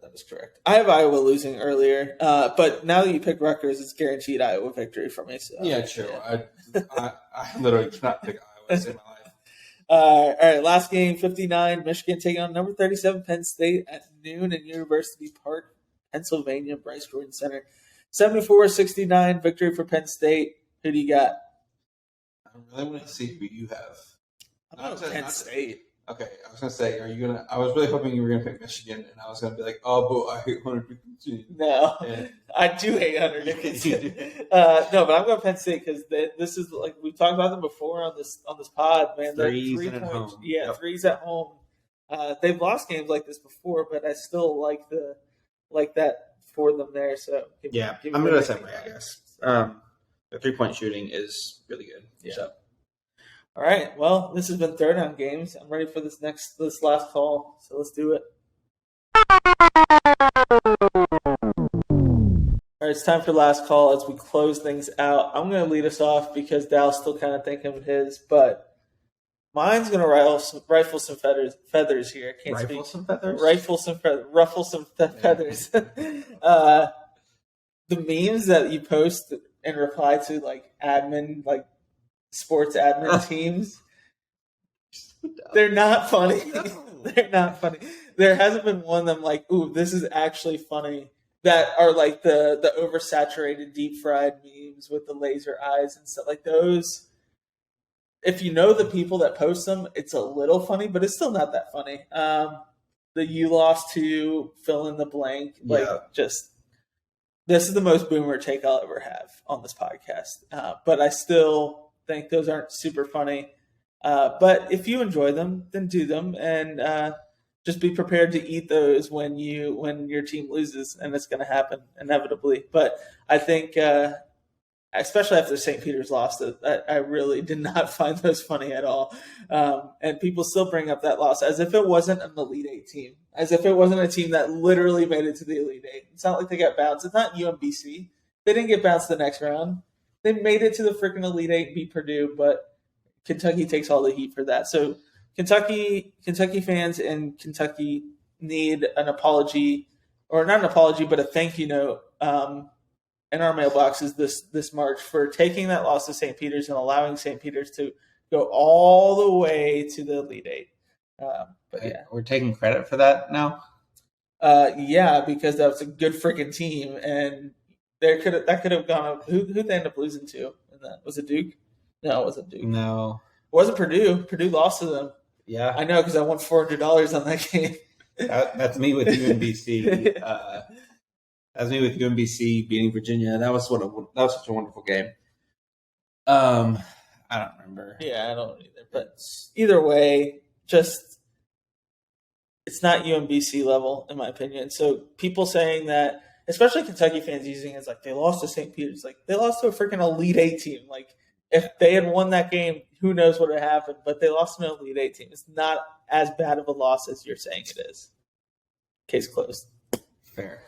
that is correct. I have Iowa losing earlier, but now that you pick Rutgers, it's guaranteed Iowa victory for me. So. Yeah, true. Yeah. I literally cannot pick Iowa to save my life. All right, last game, 59, Michigan taking on number 37, Penn State at noon in University Park, Pennsylvania, Bryce Jordan Center. 74-69 victory for Penn State. Who do you got? I really want to see who you have. I'm going Penn State. Okay, I was going to say, are you going to – I was really hoping you were going to pick Michigan, and I was going to be like, oh, but I hate Hunter Dickinson. No, I do hate Hunter Dickinson. No, but I'm going Penn State because this is – like we've talked about them before on this pod, man. Threes at home. Yeah, yep. Threes at home. They've lost games like this before, but I still like that for them there. So I'm going to go the same way, I guess. The 3-point shooting is really good. Yeah. So. All right. Well, this has been Third Down Games. I'm ready for this last call. So let's do it. All right, it's time for last call as we close things out. I'm going to lead us off because Dowell's still kind of thinking of his, but mine's going to rifle some feathers here. I can't rifle speak. Some feathers? Ruffle some feathers. The memes that you post in reply to like admin, like sports admin teams, they're not funny. No. They're not funny. There hasn't been one that I'm like, ooh, this is actually funny, that are like the oversaturated deep fried memes with the laser eyes and stuff like those. If you know the people that post them, it's a little funny, but it's still not that funny. The you lost to fill in the blank, just. This is the most boomer take I'll ever have on this podcast. But I still think those aren't super funny. But if you enjoy them, then do them. And just be prepared to eat those when your team loses. And it's going to happen inevitably. But I think, especially after St. Peter's lost, I really did not find those funny at all. And people still bring up that loss as if it wasn't an Elite Eight team. As if it wasn't a team that literally made it to the Elite Eight. It's not like they got bounced. It's not UMBC. They didn't get bounced the next round. They made it to the freaking Elite Eight and beat Purdue, but Kentucky takes all the heat for that. So Kentucky fans in Kentucky need an apology, or not an apology, but a thank you note in our mailboxes this March for taking that loss to St. Peter's and allowing St. Peter's to go all the way to the Elite Eight. But yeah, we're taking credit for that now. yeah, because that was a good freaking team, and that could have gone. Who they end up losing to? And that was it Duke? No, it wasn't Duke. No, it wasn't Purdue. Purdue lost to them. Yeah, I know because I won $400 on that game. That's me with UMBC. That's me with UMBC beating Virginia. That was such a wonderful game. I don't remember. Yeah, I don't either. But either way, just it's not UMBC level in my opinion. So people saying that, especially Kentucky fans using it as like they lost to St. Peter's, like they lost to a freaking Elite Eight team. Like if they had won that game, who knows what would have happened? But they lost to an Elite Eight team. It's not as bad of a loss as you're saying it is. Case closed. Fair.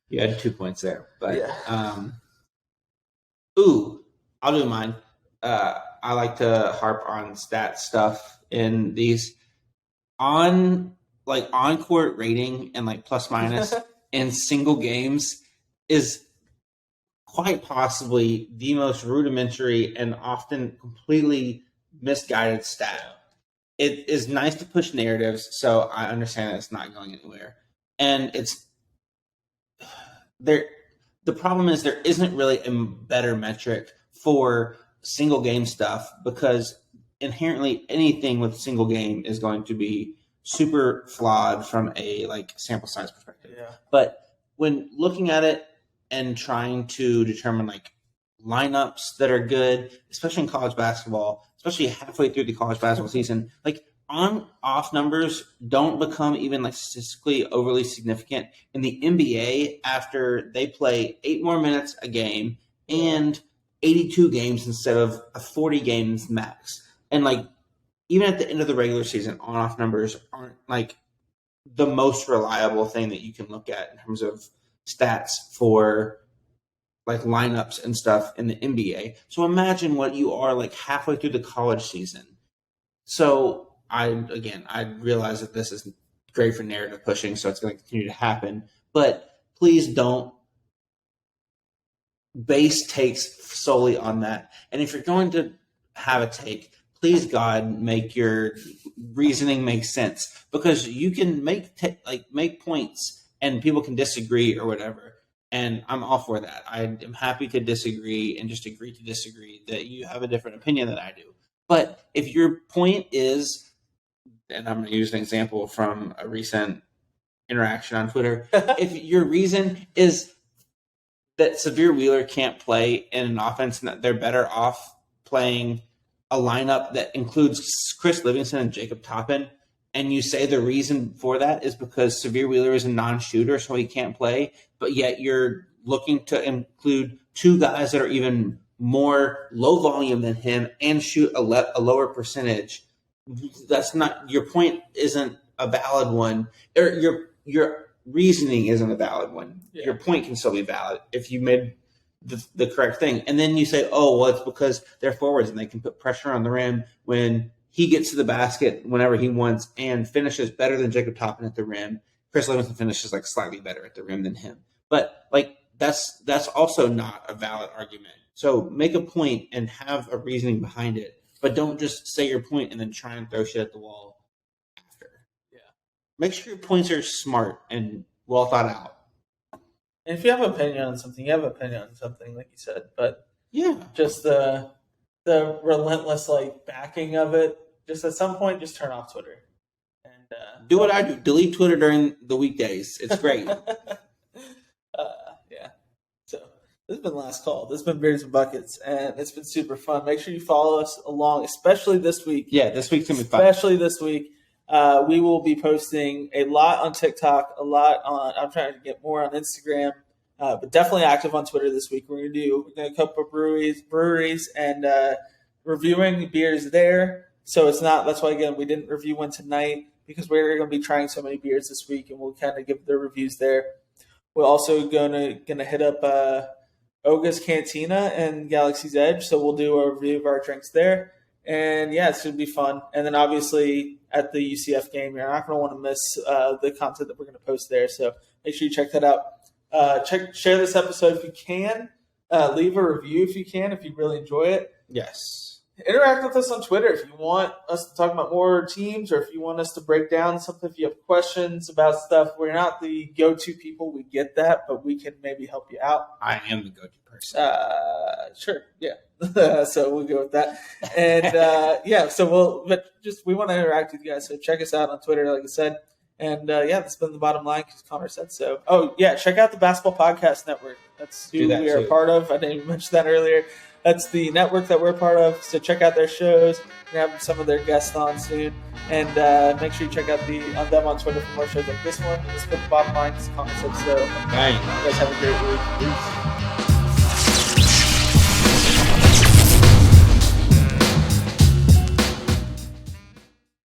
You had 2 points there, but yeah. I'll do mine. I like to harp on stat stuff in these on court rating and like plus minus in single games is quite possibly the most rudimentary and often completely misguided stat. It is nice to push narratives, so I understand that it's not going anywhere. And it's there. The problem is there isn't really a better metric for single game stuff because inherently anything with single game is going to be super flawed from a sample size perspective. Yeah. But when looking at it and trying to determine lineups that are good, especially in college basketball, especially halfway through the college basketball season, on-off numbers don't become even statistically overly significant in the NBA after they play 8 more minutes a game and 82 games instead of a 40 games max. And even at the end of the regular season, on-off numbers aren't the most reliable thing that you can look at in terms of stats for lineups and stuff in the NBA. So imagine what you are halfway through the college season. So I realize that this is great for narrative pushing, so it's going to continue to happen. But please don't base takes solely on that. And if you're going to have a take, please God, make your reasoning make sense, because you can make points and people can disagree or whatever. And I'm all for that. I am happy to disagree and just agree to disagree that you have a different opinion than I do. But if your point is, and I'm going to use an example from a recent interaction on Twitter, if your reason is that Severe Wheeler can't play in an offense and that they're better off playing a lineup that includes Chris Livingston and Jacob Toppin, and you say the reason for that is because Severe Wheeler is a non-shooter, so he can't play, but yet you're looking to include 2 guys that are even more low volume than him and shoot a lower percentage, that's not, your point isn't a valid one, or your reasoning isn't a valid one. Yeah. Your point can still be valid if you made the correct thing. And then you say, oh, well, it's because they're forwards and they can put pressure on the rim when he gets to the basket whenever he wants and finishes better than Jacob Toppin at the rim. Chris Livingston finishes slightly better at the rim than him. But that's also not a valid argument. So make a point and have a reasoning behind it, but don't just say your point and then try and throw shit at the wall after. Yeah. Make sure your points are smart and well thought out. And if you have an opinion on something, you have an opinion on something, like you said. But yeah, just the relentless backing of it. Just at some point, just turn off Twitter and do what I do. Delete Twitter during the weekdays. It's great. Yeah. So this has been Last Call. This has been Beers and Buckets, and it's been super fun. Make sure you follow us along, especially this week. Yeah, this week's gonna be fun. Especially this week. We will be posting a lot on TikTok, a lot on. I'm trying to get more on Instagram, but definitely active on Twitter this week. We're gonna cover breweries, and reviewing beers there. So it's not. That's why again we didn't review one tonight because we're gonna be trying so many beers this week, and we'll kind of give the reviews there. We're also gonna hit up Oga's Cantina and Galaxy's Edge, so we'll do a review of our drinks there. And yeah, it's going to be fun. And then obviously at the UCF game, you're not going to want to miss the content that we're going to post there. So make sure you check that out. Share this episode if you can. Leave a review if you can, if you really enjoy it. Yes. interact with us on Twitter if you want us to talk about more teams, or if you want us to break down something. If you have questions about stuff, we're not the go-to people. We get that, but we can maybe help you out. I am the go-to person. Sure, yeah. So we'll go with that, and we want to interact with you guys. So check us out on Twitter, like I said, and that's been the bottom line because Connor said so. Oh yeah, check out the Basketball Podcast Network. That's who we are a part of. I didn't even mention that earlier. That's the network that we're a part of. So check out their shows. We're going to have some of their guests on soon. And make sure you check out them on Twitter for more shows like this one. This has been the bottom line. This is Connor said so. Bang. You guys have a great week. Peace.